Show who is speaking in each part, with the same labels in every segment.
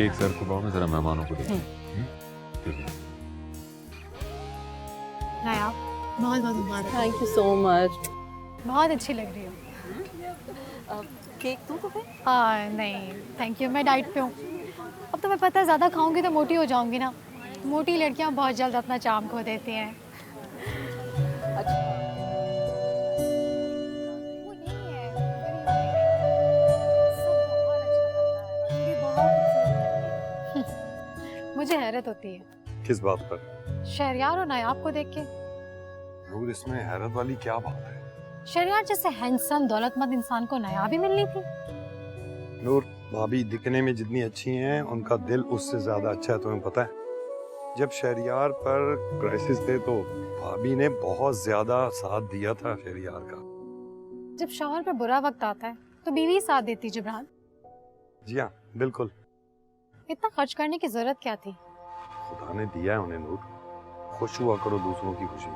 Speaker 1: Cake सर्व करवाओ मैं जरा मेहमानों को देखूं।
Speaker 2: नायाब, बहुत बहुत मुबारक।
Speaker 3: Thank you so much.
Speaker 2: बहुत अच्छी लग रही हो।
Speaker 3: केक दूँ तुम्हें?
Speaker 2: नहीं थैंक यू, मैं डाइट पे हूँ। अब तुम्हें पता है ज़्यादा खाऊंगी तो मोटी हो जाऊंगी ना। मोटी लड़कियाँ बहुत जल्द अपना चार्म खो देती हैं। वो यही है, सब बहुत अच्छा लग रहा है, ये बहुत खूबसूरत लग रही है। मुझे हैरत होती है
Speaker 4: किस बात पर?
Speaker 2: शहरयार और नायाब को देख के।
Speaker 4: नूर, इसमें हैरत वाली क्या बात है?
Speaker 2: शहरयार जैसे हैंडसम दौलतमंद इंसान को नायाब ही मिलनी थी।
Speaker 4: नूर, भाभी दिखने में जितनी अच्छी हैं उनका दिल उससे ज्यादा अच्छा है, तुम्हें पता है? जब शहरयार पर क्राइसिस थे तो भाभी ने बहुत ज्यादा साथ दिया था शहरयार का।
Speaker 2: जब शौहर पर बुरा वक्त आता है तो बीवी ही साथ देती। जिब्रान,
Speaker 4: जी हाँ, बिल्कुल।
Speaker 2: इतना खर्च करने की जरूरत क्या थी?
Speaker 4: खुदा ने दिया है उन्हें नूर, खुश हुआ करो दूसरों की खुशी।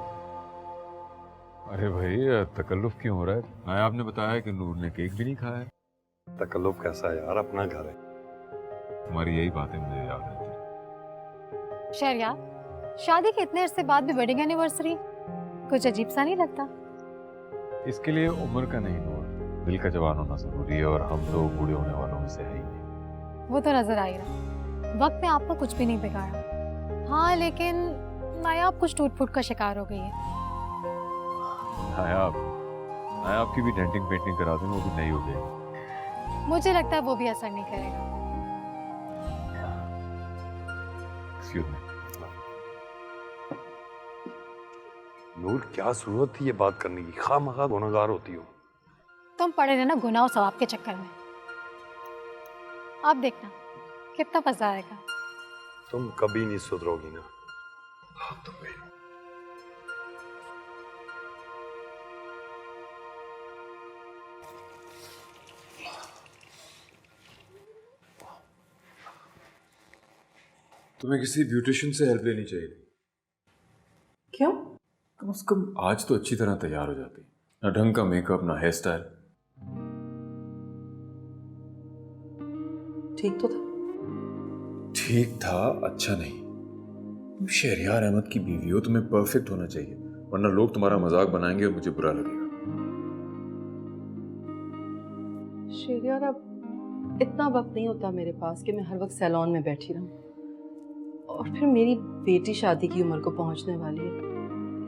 Speaker 1: अरे भाई तकल्लुफ क्यों हो रहा है? नायाब ने बताया कि नूर ने केक भी नहीं खाया है।
Speaker 4: तकल्लुफ कैसा है यार, अपना घर है।
Speaker 1: तुम्हारी यही बातें मुझे याद आती हैं।
Speaker 2: शहरयार, शादी के इतने अरसे बाद भी वेडिंग एनिवर्सरी, कुछ अजीब सा नहीं लगता?
Speaker 1: इसके लिए उम्र का नहीं नूर, दिल का जवान होना जरूरी है और हम तो बूढ़े होने वालों में से है ही नहीं।
Speaker 2: वो तो नजर आ ही रहा, वक्त ने आपको कुछ भी नहीं बिगाड़ा। हाँ लेकिन नायाब कुछ टूट फूट का शिकार हो गई है।
Speaker 1: नायाब नायाब की भी डेंटिंग पेंटिंग करा दूं, वो भी नई हो जाएगी।
Speaker 2: मुझे लगता है वो भी असर नहीं करेगा।
Speaker 1: Excuse me.
Speaker 4: नूर, क्या जरूरत थी ये बात करने की? खामखा गुनहगार होती हो।
Speaker 2: तुम पड़े रहना गुनाह और सवाब के चक्कर में। आप देखना कितना मजा आएगा।
Speaker 4: तुम कभी नहीं सुधरोगी ना। हाँ, तुम भी।
Speaker 1: तुम्हें किसी ब्यूटिशियन से हेल्प लेनी चाहिए।
Speaker 3: क्यों?
Speaker 1: कम से कम आज तो अच्छी तरह तैयार हो जाती, ना ढंग का मेकअप ना हेयर स्टाइल।
Speaker 3: ठीक तो था।
Speaker 1: ठीक था, अच्छा नहीं। तुम शहरयार अहमद की बीवी हो, तुम्हें परफेक्ट होना चाहिए, वरना लोग तुम्हारा मजाक बनाएंगे और मुझे बुरा लगेगा।
Speaker 3: शहरयार, अब इतना वक्त नहीं होता मेरे पास कि मैं हर वक्त सैलून में बैठी रहूं। और फिर मेरी बेटी शादी की उम्र को पहुंचने वाली है।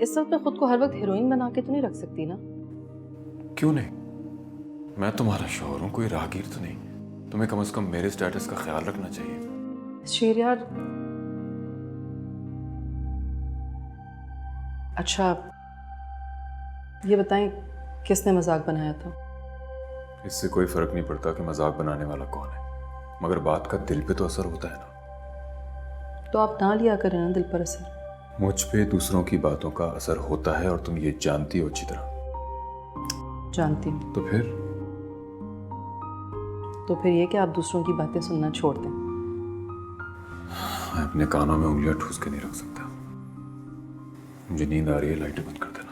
Speaker 3: इस वक्त मैं खुद को हर वक्त हीरोइन बना के तो नहीं रख सकती ना।
Speaker 1: क्यों नहीं? मैं तुम्हारा शौहर हूं, कोई राहगीर तो नहीं। तुम्हें कम से कम मेरे स्टेटस का ख्याल रखना चाहिए।
Speaker 3: शहरयार, अच्छा ये बताएं किसने मजाक बनाया था?
Speaker 1: इससे कोई फर्क नहीं पड़ता कि मजाक बनाने वाला कौन है, मगर बात का दिल पे तो असर होता है ना।
Speaker 3: तो आप ना लिया करें ना दिल पर असर।
Speaker 1: मुझ पे दूसरों की बातों का असर होता है और तुम ये जानती हो अच्छी तरह।
Speaker 3: जानती हूँ।
Speaker 1: तो फिर
Speaker 3: ये कि आप दूसरों की बातें सुनना छोड़ दें।
Speaker 1: मैं अपने कानों में उंगलियां ठूस के नहीं रख सकता। मुझे नींद आ रही है, लाइट बंद कर देना।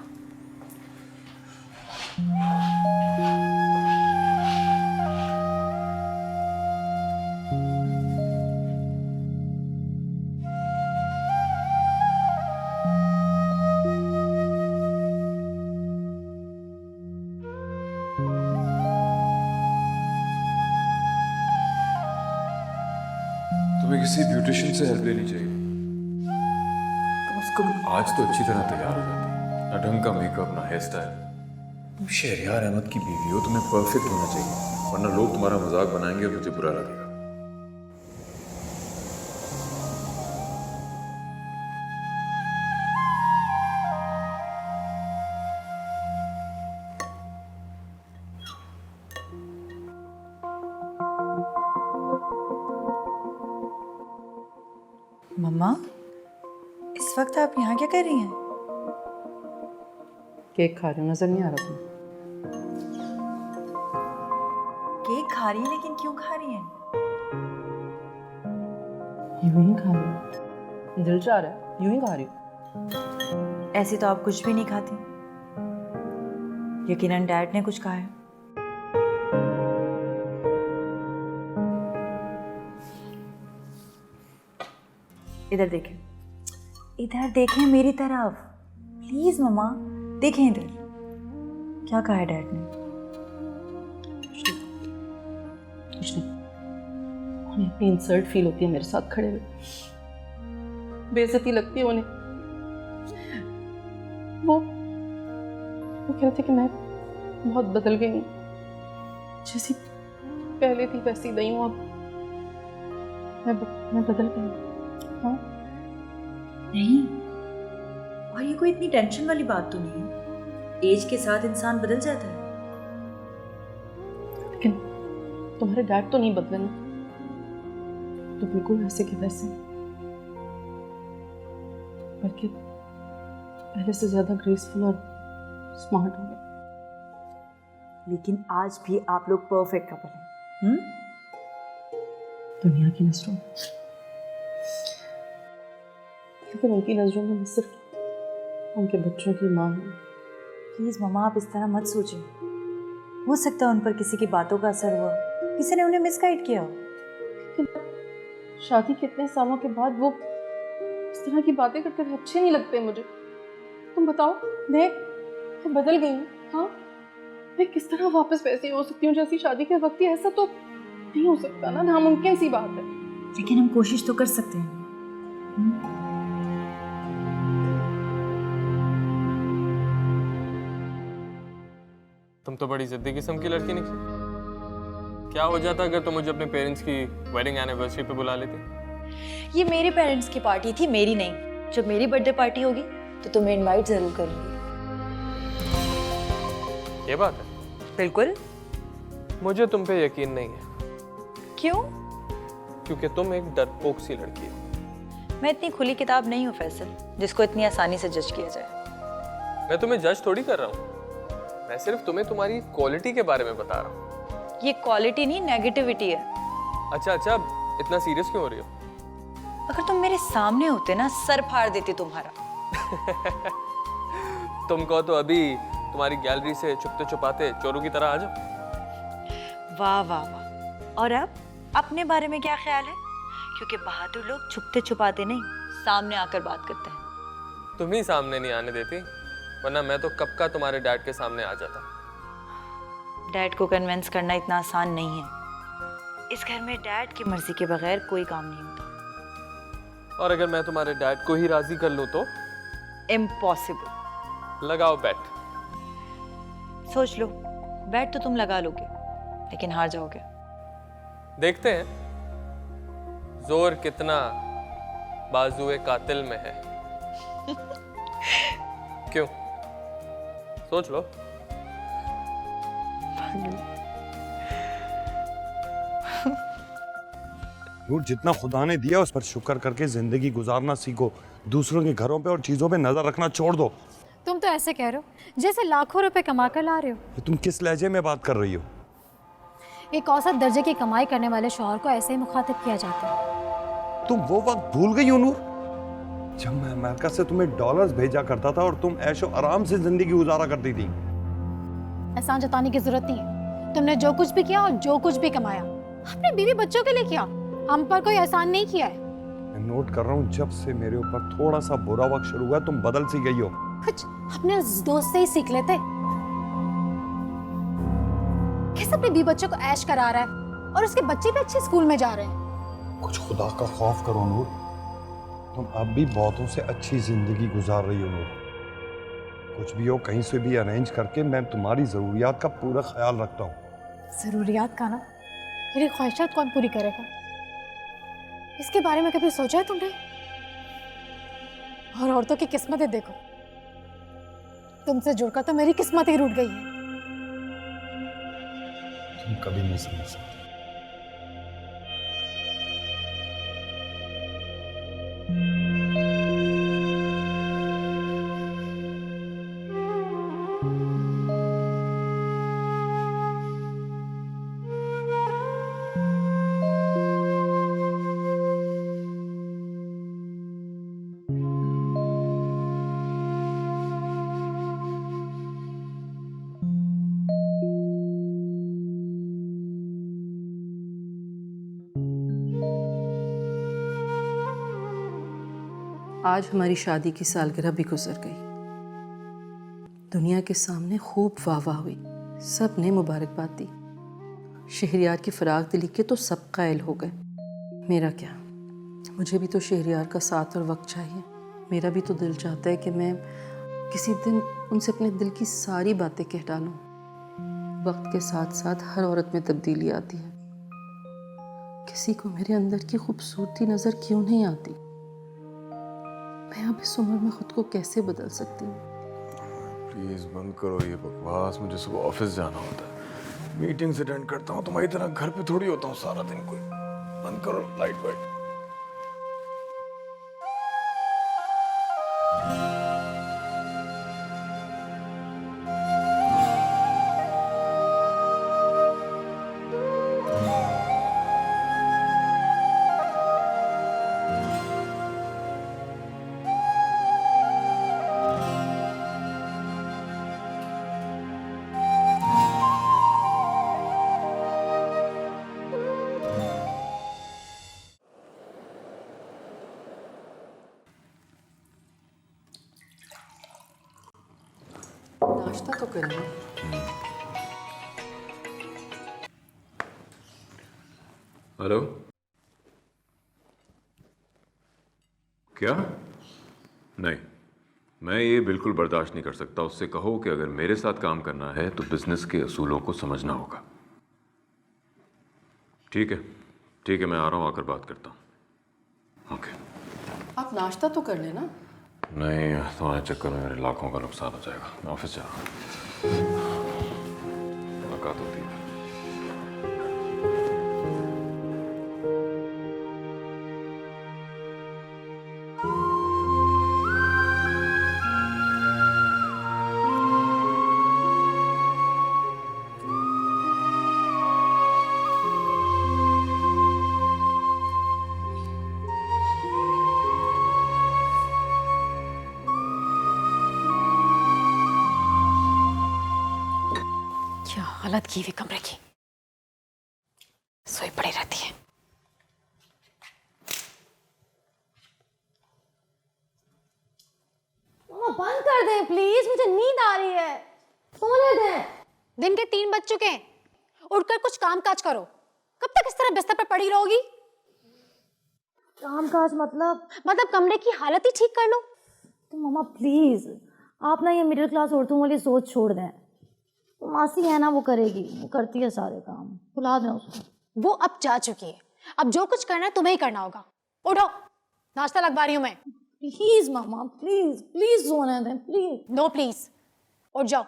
Speaker 1: तुम्हें किसी ब्यूटिशियन से हेल्प लेनी चाहिए। कम से कम आज तो अच्छी तरह तैयार हो जाती, ना ढंग का मेकअप ना हेयर स्टाइल। तुम शहरयार अहमद की बीवी हो, तुम्हें परफेक्ट होना चाहिए, वरना लोग तुम्हारा मजाक बनाएंगे और मुझे बुरा लगेगा।
Speaker 5: मम्मा, इस वक्त आप यहाँ क्या कर रही हैं?
Speaker 3: केक खा रही हूँ, नजर नहीं आ रहा तुम्हें?
Speaker 5: केक खा रही हैं, लेकिन क्यों खा रही हैं?
Speaker 3: यूं ही खा रही हूँ, दिल चाह रहा है, यूं ही खा रही हूँ।
Speaker 5: ऐसे तो आप कुछ भी नहीं खाती। यकीनन डैड ने कुछ कहा है। इधर देखें, इधर देखें मेरी तरफ, प्लीज मम्मा देखें इधर। क्या कहा है डैड ने?
Speaker 3: कुछ नहीं। उन्हें अपनी इंसल्ट फील होती है मेरे साथ खड़े हुए, बेइज्जती लगती है उन्हें। वो कह रहे थे कि मैं बहुत बदल गई हूँ, जैसी पहले थी वैसी नहीं हूँ अब। मैं बदल गई हूँ। हाँ
Speaker 5: नहीं, और ये कोई इतनी टेंशन वाली बात तो नहीं है। एज के साथ इंसान बदल जाता है।
Speaker 3: लेकिन तुम्हारे डैड तो नहीं बदले ना, तो बिल्कुल वैसे के वैसे, बल्कि पहले से ज्यादा ग्रेसफुल और स्मार्ट हो गए।
Speaker 5: लेकिन आज भी आप लोग परफेक्ट कपल हैं।
Speaker 3: दुनिया की नजरों में, लेकिन उनकी नजरों में मैं सिर्फ उनके बच्चों की माँ हूँ।
Speaker 5: प्लीज मम्मा आप इस तरह मत सोचें। हो सकता है उन पर किसी की बातों का असर हुआ, किसी ने उन्हें मिसगाइड किया हो।
Speaker 3: शादी के इतने सालों के बाद वो इस तरह की बातें करते हुए अच्छे नहीं लगते मुझे। तुम बताओ, मैं बदल गई हूँ। हाँ, मैं किस तरह वापस वैसी हो सकती हूँ जैसी शादी के वक्त थी? ऐसा तो नहीं हो सकता ना, नामुमकिन सी बात है।
Speaker 5: लेकिन हम कोशिश तो कर सकते हैं।
Speaker 6: तुम तो बड़ी जिद्दी किस्म की लड़की निकली। क्या हो जाता अगर तुम मुझे अपने पेरेंट्स की वेडिंग एनिवर्सरी पे बुला लेती?
Speaker 5: ये मेरे पेरेंट्स की पार्टी थी, मेरी नहीं। जब मेरी बर्थडे पार्टी होगी तो तुम्हें इनवाइट जरूर करूंगी।
Speaker 6: ये बात है?
Speaker 5: बिल्कुल।
Speaker 6: मुझे तुम पे यकीन नहीं है।
Speaker 5: क्यों?
Speaker 6: क्योंकि तुम एक डरपोक सी लड़की हो।
Speaker 5: मैं इतनी खुली किताब नहीं हूँ फैसल, जिसको इतनी आसानी से जज किया जाए।
Speaker 6: मैं तुम्हें जज थोड़ी कर रहा हूँ, मैं सिर्फ तुम्हें तुम्हारी क्वालिटी के बारे में बता रहा हूँ।
Speaker 5: ये क्वालिटी नहीं, नेगेटिविटी है।
Speaker 6: अच्छा, इतना सीरियस क्यों हो रही हो?
Speaker 5: अगर तुम मेरे सामने होते ना, सर फाड़ देती तुम्हारा।
Speaker 6: तुमको तो अभी तुम्हारी गैलरी से छुपते छुपाते चोरों की तरह आ जाओ।
Speaker 5: वाह वाह वाह। और अब अपने बारे में क्या ख्याल है? क्योंकि बहादुर लोग छुपते छुपाते नहीं, सामने आकर बात करते हैं।
Speaker 6: तुम ही सामने नहीं आने देती, वरना मैं तो कब का तुम्हारे डैड के सामने आ जाता।
Speaker 5: डैड को कन्विंस करना इतना आसान नहीं है। इस घर में डैड की मर्जी के बगैर कोई काम नहीं होता।
Speaker 6: और अगर मैं तुम्हारे डैड को ही राजी कर लूं तो?
Speaker 5: इम्पॉसिबल।
Speaker 6: लगाओ बेट।
Speaker 5: सोच लो, बैट तो तुम लगा लोगे, लेकिन हार जाओगे।
Speaker 6: देखते हैं जोर कितना बाजुए कातिल में है। क्यों? सोच लो।
Speaker 4: नूर, जितना खुदा ने दिया उस पर शुक्र करके जिंदगी गुजारना सीखो। दूसरों के घरों पे और चीजों पे नजर रखना छोड़ दो।
Speaker 2: तुम तो ऐसे कह रहे हो जैसे लाखों रुपए कमा कर ला रहे हो।
Speaker 4: ये तुम किस लहजे में बात कर रही हो?
Speaker 2: एक औसत दर्जे की कमाई करने वाले शौहर को ऐसे ही मुखातिब किया जाता है।
Speaker 4: तुम वो वक्त भूल गई हो नूर, जब मैं अमेरिका से तुम्हें डॉलर्स भेजा करता था और तुम ऐशो आराम से जिंदगी गुजारा करती थी।
Speaker 2: एहसान जताने की जरूरत नहीं है। तुमने जो कुछ भी किया और जो कुछ भी कमाया अपने बीवी बच्चों के लिए किया, हम पर कोई एहसान नहीं किया है।
Speaker 4: मैं नोट कर रहा हूँ, जब से मेरे ऊपर थोड़ा सा बुरा वक्त शुरू हुआ तुम बदल सी गई हो।
Speaker 2: कुछ अपने उस दोस्त से ही सीख लेते। कैसे अपने बीवी बच्चों को ऐश करा रहा है और उसके बच्चे भी अच्छे स्कूल में जा रहे हैं।
Speaker 4: कुछ खुदा का खौफ करो नूर, तुम अब भी बहुतों से अच्छी जिंदगी गुजार रही हो नूर। कुछ भी हो, कहीं से भी अरेंज करके मैं तुम्हारी जरूरियात का पूरा ख्याल रखता हूँ।
Speaker 2: जरूरियात का ना, मेरी ख्वाहिशात कौन पूरी करेगा? इसके बारे में कभी सोचा है तुमने? और औरतों की किस्मतें देखो, तुमसे जुड़कर तो मेरी किस्मत ही रूठ गई है।
Speaker 4: तुम कभी नहीं समझ सकती।
Speaker 3: आज हमारी शादी की सालगिरह भी गुजर गई। दुनिया के सामने खूब वाह हुई, सब ने मुबारकबाद दी। शहरयार की फराग दिली के तो सब कायल हो गए। मेरा क्या, मुझे भी तो शहरयार का साथ और वक्त चाहिए। मेरा भी तो दिल चाहता है कि मैं किसी दिन उनसे अपने दिल की सारी बातें कह डालूं। वक्त के साथ साथ हर औरत में तब्दीली आती है। किसी को मेरे अंदर की खूबसूरती नजर क्यों नहीं आती? मैं अब इस उम्र में खुद को कैसे बदल सकती हूँ?
Speaker 1: प्लीज बंद करो ये बकवास, मुझे सुबह ऑफिस जाना होता है, मीटिंग्स अटेंड करता हूँ, तुम्हारी तरह घर पे थोड़ी होता हूँ सारा दिन। कोई बंद करो लाइट वाइट।
Speaker 3: नाश्ता तो करना।
Speaker 1: हेलो, क्या? नहीं, मैं ये बिल्कुल बर्दाश्त नहीं कर सकता। उससे कहो कि अगर मेरे साथ काम करना है तो बिजनेस के असूलों को समझना होगा। ठीक है, ठीक है, मैं आ रहा हूँ, आकर बात करता हूँ। ओके।
Speaker 3: आप नाश्ता तो कर लेना।
Speaker 1: नहीं, तुम्हारे चक्कर में मेरे लाखों का नुकसान हो जाएगा। मैं ऑफिस जा रहा हूँ, मुलाकात होती है।
Speaker 2: क्या हालत की हुई कमरे की, सोई पड़ी रहती है।
Speaker 7: बंद कर दें प्लीज, मुझे नींद आ रही है, सोने दें।
Speaker 2: दिन के 3 बज चुके हैं, उठकर कुछ काम काज करो। कब तक इस तरह बिस्तर पर पड़ी रहोगी?
Speaker 7: काम काज मतलब
Speaker 2: कमरे की हालत ही ठीक कर लो।
Speaker 7: तो मामा प्लीज, आप ना ये मिडिल क्लास औरतों वाली सोच छोड़ दें। तो मासी है ना, वो करेगी, वो करती है सारे काम, बुला दें उसको।
Speaker 2: वो अब जा चुकी है, अब जो कुछ करना है तुम्हें ही करना होगा। उठो, नाश्ता लगवा रही हूं मैं।
Speaker 7: प्लीज मामा, प्लीज प्लीज सोने दें प्लीज।
Speaker 2: नो प्लीज, उठ जाओ,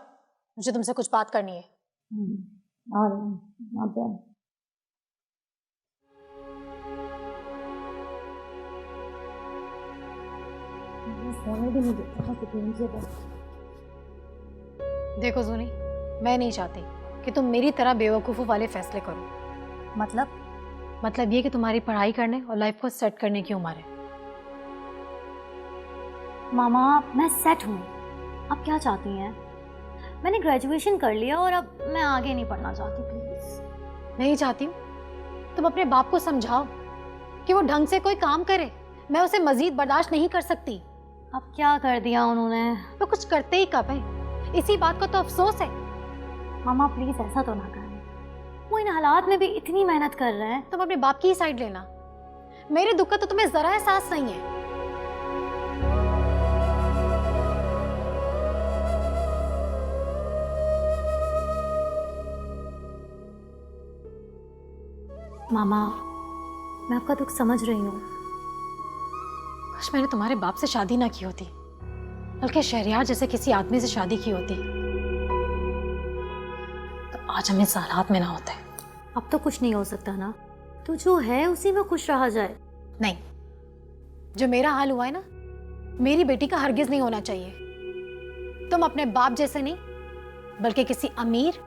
Speaker 2: मुझे तुमसे कुछ बात करनी है।
Speaker 7: आ रही हूँ, आते हैं। सोने भी नहीं देता सुकून से बस।
Speaker 2: देखो जूनी, मैं नहीं चाहती कि तुम मेरी तरह बेवकूफ़ों वाले फैसले करो। मतलब ये कि तुम्हारी पढ़ाई करने और लाइफ को सेट करने की उम्र है।
Speaker 7: मामा मैं सेट हूँ, आप क्या चाहती हैं? मैंने ग्रेजुएशन कर लिया और अब मैं आगे नहीं पढ़ना चाहती। प्लीज
Speaker 2: नहीं चाहती हूँ, तुम अपने बाप को समझाओ कि वो ढंग से कोई काम करे। मैं उसे मजीद बर्दाश्त नहीं कर सकती।
Speaker 7: अब क्या कर दिया उन्होंने?
Speaker 2: तो कुछ करते ही कब है, इसी बात का तो अफसोस है।
Speaker 7: मामा प्लीज ऐसा तो ना करें, वो इन हालात में भी इतनी मेहनत कर रहे हैं।
Speaker 2: तुम अपने बाप की ही साइड लेना, मेरे दुख का तो तुम्हें जरा एहसास नहीं है।
Speaker 7: मामा मैं आपका दुख समझ रही हूँ।
Speaker 2: काश मैंने तुम्हारे बाप से शादी ना की होती, बल्कि शहरयार जैसे किसी आदमी से शादी की होती, तो आज हम इस हालात में ना होते।
Speaker 7: अब तो कुछ नहीं हो सकता ना, तो जो है उसी में खुश रहा जाए।
Speaker 2: नहीं, जो मेरा हाल हुआ है ना, मेरी बेटी का हरगिज नहीं होना चाहिए। तुम अपने बाप जैसे नहीं, बल्कि किसी अमीर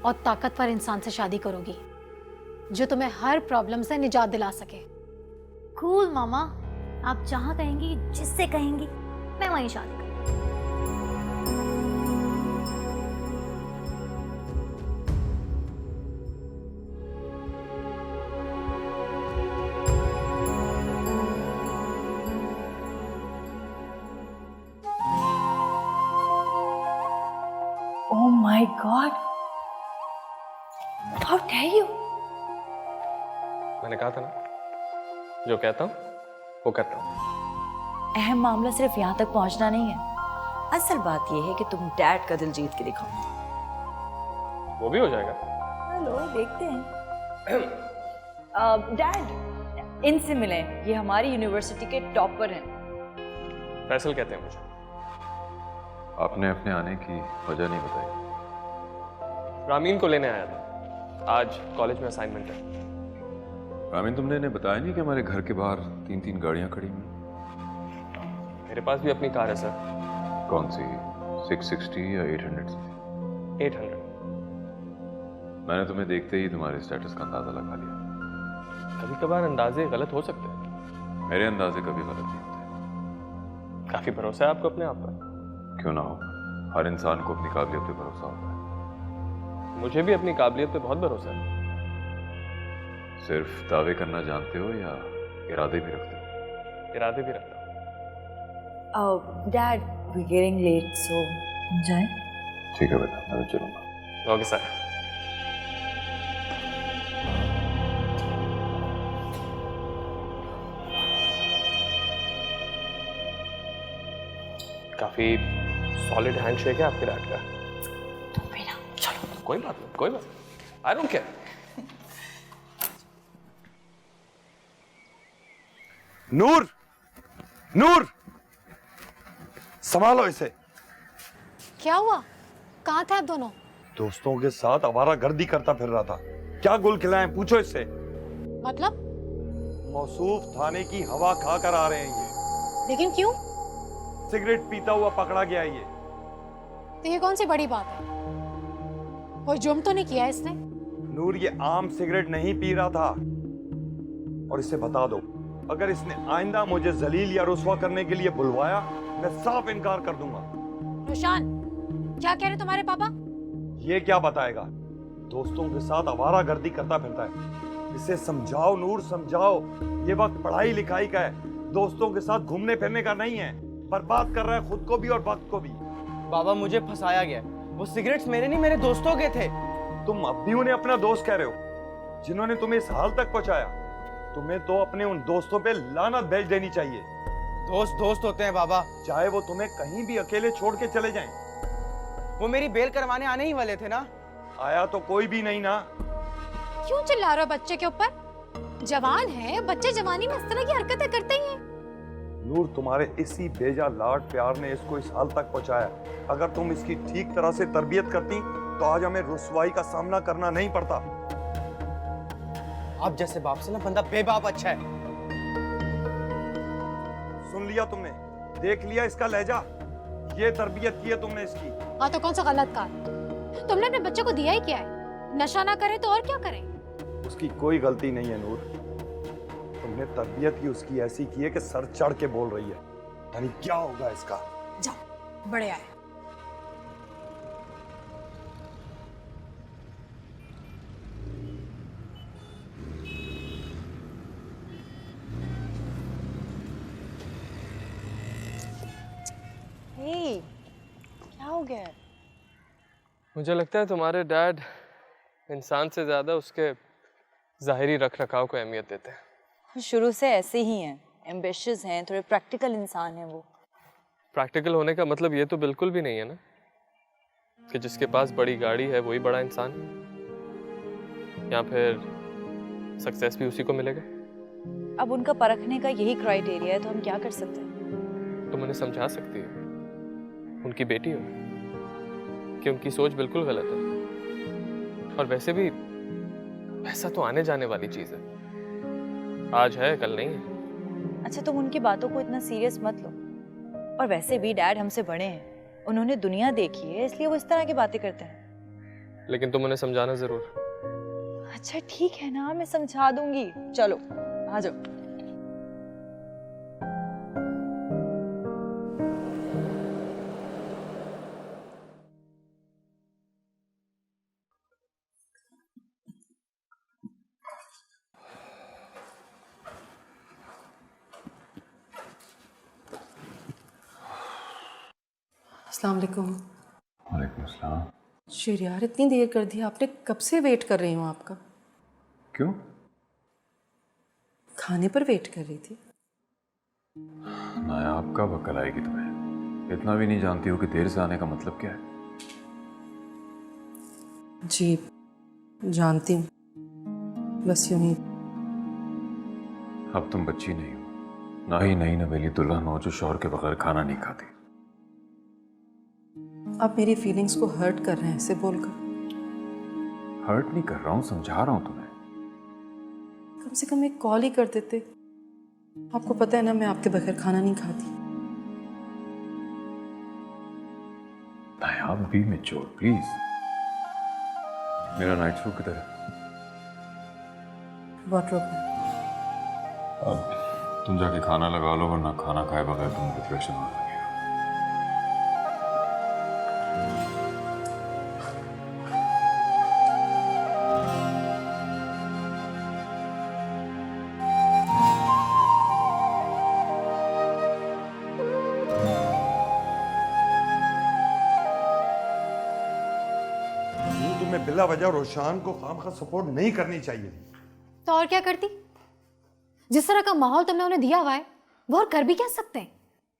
Speaker 2: और ताकतवर इंसान से शादी करोगी, जो तुम्हें हर प्रॉब्लम से निजात दिला सके।
Speaker 7: कूल मामा, आप जहाँ कहेंगी, जिससे कहेंगी, मैं वहीं शादी करूँगी।
Speaker 5: My God, how dare you.
Speaker 6: मैंने कहा था ना, जो कहता हूँ वो करता हूँ।
Speaker 5: अहम मामला सिर्फ यहाँ तक पहुँचना नहीं है, असल बात यह है कि तुम डैड का दिल जीत के दिखाओ।
Speaker 6: वो भी हो जाएगा।
Speaker 5: हेलो, देखते हैं। डैड, इनसे मिलें, ये हमारी यूनिवर्सिटी के टॉपर हैं।
Speaker 6: फैसल कहते हैं मुझे।
Speaker 1: आपने अपने आने की वजह नहीं बताई।
Speaker 6: रामीन को लेने आया था, आज कॉलेज में असाइनमेंट है।
Speaker 1: रामीन, तुमने इन्हें बताया नहीं कि हमारे घर के बाहर 3-3 गाड़ियां खड़ी हुई?
Speaker 6: मेरे पास भी अपनी कार है सर।
Speaker 1: कौन सी, 660 या 800?
Speaker 6: 800।
Speaker 1: मैंने तुम्हें देखते ही तुम्हारे स्टेटस का अंदाजा लगा लिया।
Speaker 6: कभी कभार अंदाजे गलत हो सकते हैं।
Speaker 1: मेरे अंदाजे कभी गलत नहीं होते।
Speaker 6: काफी भरोसा है आपको अपने आप पर।
Speaker 1: क्यों ना हो, हर इंसान को अपनी काबिलियत पे भरोसा होता है।
Speaker 6: मुझे भी अपनी काबिलियत पे बहुत भरोसा है।
Speaker 1: सिर्फ दावे करना जानते हो या इरादे भी रखते हो?
Speaker 6: इरादे भी रखता हूँ।
Speaker 5: डैड, वी गेटिंग लेट, सो जाए।
Speaker 1: ठीक है बेटा, मैं तो चलूंगा।
Speaker 6: Okay sir. काफी सॉलिड हैंडशेक है आपके डैड का।
Speaker 5: तुम भी ना, चलो।
Speaker 6: कोई बात नहीं, कोई बात नहीं, आई डोंट केयर।
Speaker 4: नूर, नूर, संभालो इसे।
Speaker 2: क्या हुआ? कहाँ थे आप दोनों?
Speaker 4: दोस्तों के साथ आवारागर्दी करता फिर रहा था। क्या गुल खिलाएं, पूछो इससे।
Speaker 2: मतलब?
Speaker 4: मौसूफ थाने की हवा खा कर आ रहे हैं ये।
Speaker 2: लेकिन क्यों?
Speaker 4: सिगरेट पीता हुआ पकड़ा गया ये।
Speaker 2: तो ये कौन सी बड़ी बात है? कोई जुर्म तो नहीं किया इसने?
Speaker 4: नूर, ये आम सिगरेट नहीं पी रहा था। और इसे बता दो, अगर इसने आइंदा मुझे जलील या रुस्वा करने के लिए बुलवाया, मैं साफ इनकार कर दूंगा।
Speaker 2: रोशान, क्या कह रहे तुम्हारे पापा?
Speaker 4: ये क्या बताएगा? दोस्तों के साथ आवारागर्दी करता फिरता है। इसे समझाओ नूर, समझाओ। ये वक्त पढ़ाई लिखाई का है, दोस्तों के साथ घूमने फिरने का नहीं है। बर्बाद कर रहा है खुद को भी और वक्त को भी।
Speaker 8: बाबा, मुझे फंसाया गया। वो सिगरेट्स मेरे नहीं, मेरे दोस्तों के थे।
Speaker 4: तुम अब भी उन्हें अपना दोस्त कह रहे हो, जिन्होंने तुम्हें इस हाल तक पहुंचाया। तुम्हें तो अपने उन दोस्तों पे लानत भेज देनी चाहिए।
Speaker 8: दोस्त दोस्त होते हैं बाबा।
Speaker 4: चाहे वो तुम्हें कहीं भी अकेले छोड़ के चले जाएं।
Speaker 8: वो मेरी बेल करवाने आने ही वाले थे ना।
Speaker 4: आया तो कोई भी नहीं ना।
Speaker 2: क्यों चिल्ला रहे हो बच्चे के ऊपर? जवान है, बच्चे जवानी में इस तरह की हरकतें करते ही हैं।
Speaker 4: नूर, तुम्हारे इसी बेजा लाड प्यार ने इसको इस हाल तक पहुंचाया। अगर तुम इसकी ठीक तरह से तरबियत करती तो आज हमें रुसवाई का सामना करना नहीं पड़ता।
Speaker 8: आप जैसे बाप से ना बंदा बेबाप अच्छा है।
Speaker 4: सुन लिया तुमने, देख लिया इसका लहजा। ये तरबियत की है तुमने इसकी।
Speaker 2: हाँ तो कौन सा गलत काम? तुमने अपने बच्चे को दिया ही क्या है? नशा ना करे तो और क्या करें?
Speaker 4: उसकी कोई गलती नहीं है नूर। तुमने तरबियत ही उसकी ऐसी की है कि सर चढ़ के बोल रही है। यानी क्या होगा इसका?
Speaker 2: जाओ, बड़े आए।
Speaker 5: हे, क्या हो गया है?
Speaker 6: मुझे लगता है तुम्हारे डैड इंसान से ज्यादा उसके ज़ाहिरी रख रखाव को अहमियत देते हैं।
Speaker 5: शुरू से ऐसे ही हैं, एम्बिशियस हैं, थोड़े प्रैक्टिकल इंसान हैं वो।
Speaker 6: प्रैक्टिकल होने का मतलब ये तो बिल्कुल भी नहीं है ना कि जिसके पास बड़ी गाड़ी है वही बड़ा इंसान है, या फिर सक्सेस भी उसी को मिलेगा।
Speaker 5: अब उनका परखने का यही क्राइटेरिया है, तो हम क्या कर सकते हैं?
Speaker 6: तुम उन्हें समझा सकती हो, उनकी बेटी हो, कि उनकी सोच बिल्कुल गलत है। और वैसे भी पैसा तो आने जाने वाली चीज है, आज है कल नहीं है।
Speaker 5: अच्छा, तुम उनकी बातों को इतना सीरियस मत लो। और वैसे भी डैड हमसे बड़े हैं, उन्होंने दुनिया देखी है, इसलिए वो इस तरह की बातें करते हैं।
Speaker 6: लेकिन तुम उन्हें समझाना जरूर।
Speaker 5: अच्छा ठीक है ना, मैं समझा दूंगी। चलो आ जाओ।
Speaker 3: अस्सलाम वालेकुम।
Speaker 1: वालेकुम अस्सलाम।
Speaker 3: शेरियार, इतनी देर कर दी आपने, कब से वेट कर रही हूँ आपका।
Speaker 1: क्यों?
Speaker 3: खाने पर वेट कर रही थी।
Speaker 1: नायाब कब अकल आएगी तुम्हें? इतना भी नहीं जानती हो कि देर से आने का मतलब क्या है?
Speaker 3: जी जानती हूँ, बस यूं ही।
Speaker 1: अब तुम बच्ची नहीं हो, ना ही नई नवेली दुल्हन हो जो शौहर के बगैर खाना नहीं खाती।
Speaker 3: आप मेरी फीलिंग्स को हर्ट कर रहे हैं ऐसे बोलकर।
Speaker 1: हर्ट नहीं कर रहा हूँ, समझा रहा हूँ तुम्हें।
Speaker 3: कम से कम एक कॉल ही कर देते। आपको पता है ना मैं आपके बगैर खाना नहीं खाती।
Speaker 1: नायाब बी मैच्योर प्लीज। मेरा नाइट सूट किधर है?
Speaker 3: वार्डरोब में।
Speaker 1: अब तुम जाके खाना लगा लो, वरना खाना खाए बगैर तुम डिप्रेशन होने लगेगा।
Speaker 4: तुम्हें बिला वजह रोशान को खामखा सपोर्ट नहीं करनी चाहिए थी।
Speaker 2: तो और क्या करती? जिस तरह का माहौल तुमने उन्हें दिया हुआ है वो और कर भी क्या सकते हैं?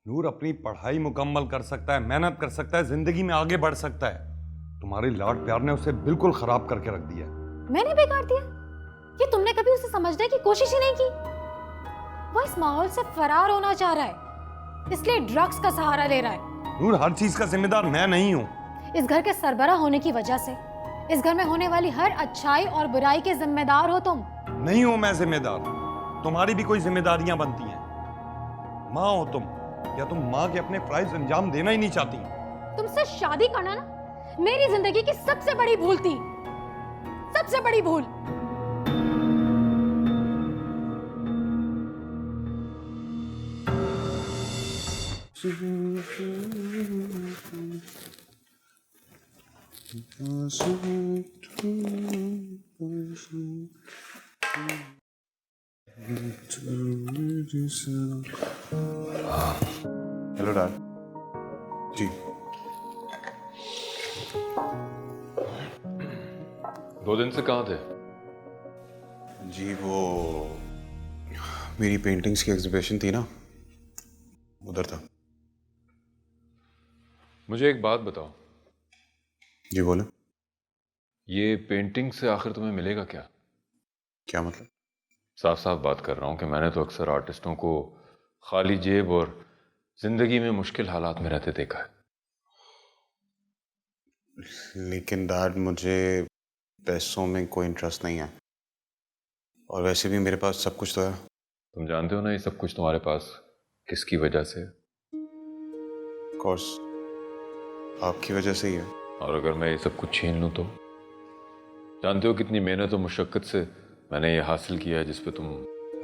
Speaker 4: नूर अपनी पढ़ाई मुकम्मल कर सकता है, मेहनत कर सकता है, जिंदगी में आगे बढ़ सकता है। तुम्हारी लाड प्यार ने उसे बिल्कुल खराब करके रख दिया।
Speaker 2: मैंने बेकार दिया कि तुमने कभी उसे समझने की कोशिश ही नहीं की। वो इस माहौल से फरार होना चाह रहा है, इसलिए ड्रग्स का सहारा ले रहा है।
Speaker 4: नूर, हर चीज का जिम्मेदार मैं नहीं हूँ।
Speaker 2: इस घर के सरबराह होने की वजह से इस घर में होने वाली हर अच्छाई और बुराई के जिम्मेदार हो तुम।
Speaker 4: नहीं हूं मैं जिम्मेदार। तुम्हारी भी कोई जिम्मेदारियां बनती हैं। माँ हो तुम, या तुम माँ के अपने फराइज अंजाम देना ही नहीं चाहती?
Speaker 2: तुमसे शादी करना ना मेरी जिंदगी की सबसे बड़ी भूल थी, सबसे बड़ी भूल।
Speaker 9: हेलो डैड जी।
Speaker 1: 2 दिन से कहाँ थे?
Speaker 9: जी वो मेरी पेंटिंग्स की एग्जीबिशन थी ना, उधर था।
Speaker 1: मुझे एक बात बताओ।
Speaker 9: जी बोले।
Speaker 1: ये पेंटिंग से आखिर तुम्हें मिलेगा क्या?
Speaker 9: क्या मतलब?
Speaker 1: साफ साफ बात कर रहा हूँ कि मैंने तो अक्सर आर्टिस्टों को खाली जेब और जिंदगी में मुश्किल हालात में रहते देखा है।
Speaker 9: लेकिन डैड मुझे पैसों में कोई इंटरेस्ट नहीं है, और वैसे भी मेरे पास सब कुछ तो है।
Speaker 1: तुम जानते हो ना ये सब कुछ तुम्हारे पास किसकी वजह से?
Speaker 9: कोर्स आपकी वजह से ही है।
Speaker 1: और अगर मैं ये सब कुछ छीन लूँ तो? जानते हो कितनी मेहनत और मुशक्कत से मैंने ये हासिल किया है जिस पे तुम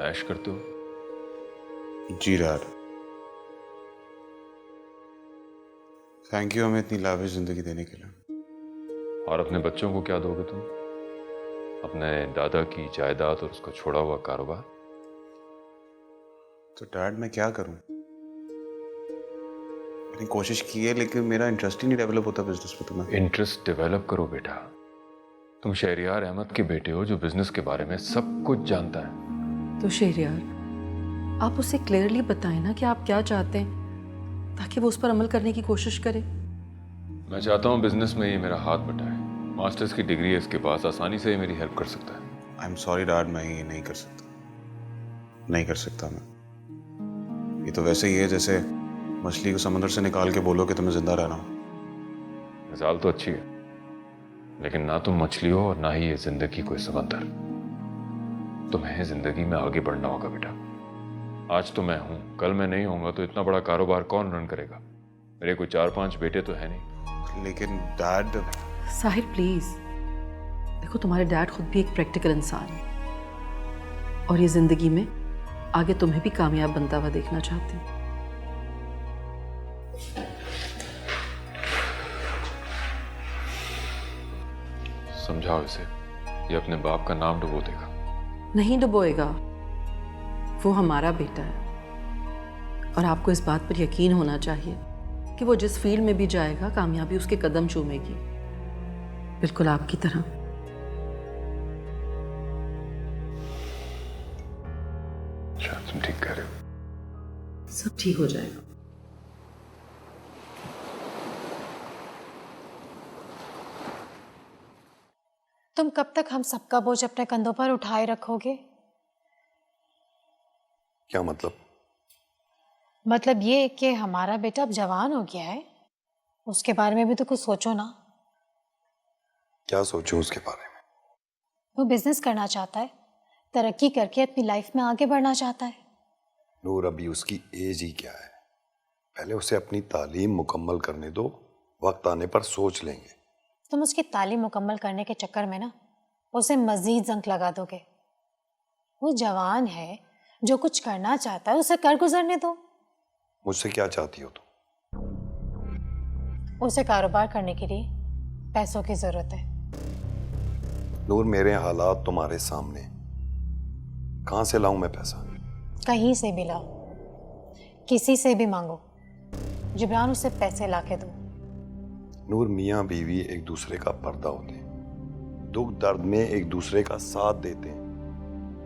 Speaker 1: ऐश करते हो।
Speaker 9: जी डैड, थैंक यू हमें इतनी लाविश जिंदगी देने के लिए।
Speaker 1: और अपने बच्चों को क्या दोगे तुम? अपने दादा की जायदाद और उसका छोड़ा हुआ कारोबार?
Speaker 9: तो डैड मैं क्या करूं? मैंने कोशिश की है लेकिन मेरा इंटरेस्ट ही नहीं डेवलप होता बिजनेस में। तुम्हें
Speaker 1: इंटरेस्ट डेवलप करो बेटा। तुम शहरियार अहमद के बेटे हो जो बिजनेस के बारे में सब कुछ जानता है।
Speaker 3: तो शहरियार, आप उसे क्लियरली बताएं ना कि आप क्या चाहते हैं, ताकि वो उस पर अमल करने की कोशिश करे।
Speaker 1: मैं चाहता हूँ बिजनेस में ये मेरा हाथ बटाए। मास्टर्स की डिग्री है इसके पास, आसानी से ये मेरी हेल्प कर सकता है।
Speaker 9: आई एम सॉरी डैड, मैं ये नहीं कर सकता, नहीं कर सकता मैं। ये तो वैसे ही है जैसे मछली को समंदर से निकाल के बोलो कि तुम्हें जिंदा रहना हो।
Speaker 1: मिसाल तो अच्छी है, लेकिन ना तुम मछली हो और ना ही ये जिंदगी कोई समंदर। तुम्हें जिंदगी में आगे बढ़ना होगा बेटा। आज तो मैं हूं, कल मैं नहीं होऊंगा तो इतना बड़ा कारोबार कौन रन करेगा? मेरे कोई 4-5 बेटे तो है नहीं।
Speaker 9: लेकिन डैड।
Speaker 3: साहिर प्लीज देखो, तुम्हारे डैड खुद भी एक प्रैक्टिकल इंसान है, और ये जिंदगी में आगे तुम्हें भी कामयाब बनता हुआ देखना चाहते हैं।
Speaker 1: समझाओ इसे, ये अपने बाप का नाम डुबो देगा।
Speaker 3: नहीं डुबोएगा, वो हमारा बेटा है, और आपको इस बात पर यकीन होना चाहिए कि वो जिस फील्ड में भी जाएगा कामयाबी उसके कदम चूमेगी। बिल्कुल आपकी तरह।
Speaker 1: अच्छा, तुम ठीक कह रहे हो।
Speaker 3: सब ठीक हो जाएगा।
Speaker 2: तुम कब तक हम सबका बोझ अपने कंधों पर उठाए रखोगे?
Speaker 4: क्या मतलब?
Speaker 2: मतलब ये कि हमारा बेटा अब जवान हो गया है, उसके बारे में भी तो कुछ सोचो ना।
Speaker 4: क्या सोचूं उसके बारे में?
Speaker 2: वो बिजनेस करना चाहता है, तरक्की करके अपनी लाइफ में आगे बढ़ना चाहता है।
Speaker 4: नूर, अभी उसकी एज ही क्या है? पहले उसे अपनी तालीम मुकम्मल करने दो, वक्त आने पर सोच लेंगे।
Speaker 2: तुम उसकी तालीम मुकम्मल करने के चक्कर में ना उसे मजीद जंक लगा दोगे। वो जवान है, जो कुछ करना चाहता है उसे कर गुजरने दो।
Speaker 4: मुझसे क्या चाहती हो तुम?
Speaker 2: उसे कारोबार करने के लिए पैसों की जरूरत है।
Speaker 4: नूर, मेरे हालात तुम्हारे सामने, कहां से लाऊं मैं पैसा?
Speaker 2: कहीं से भी लाओ, किसी से भी मांगो, जिब्रान उसे पैसे लाके दो।
Speaker 4: नूर, मियाँ बीवी एक दूसरे का पर्दा होते हैं, दुख दर्द में एक दूसरे का साथ देते हैं,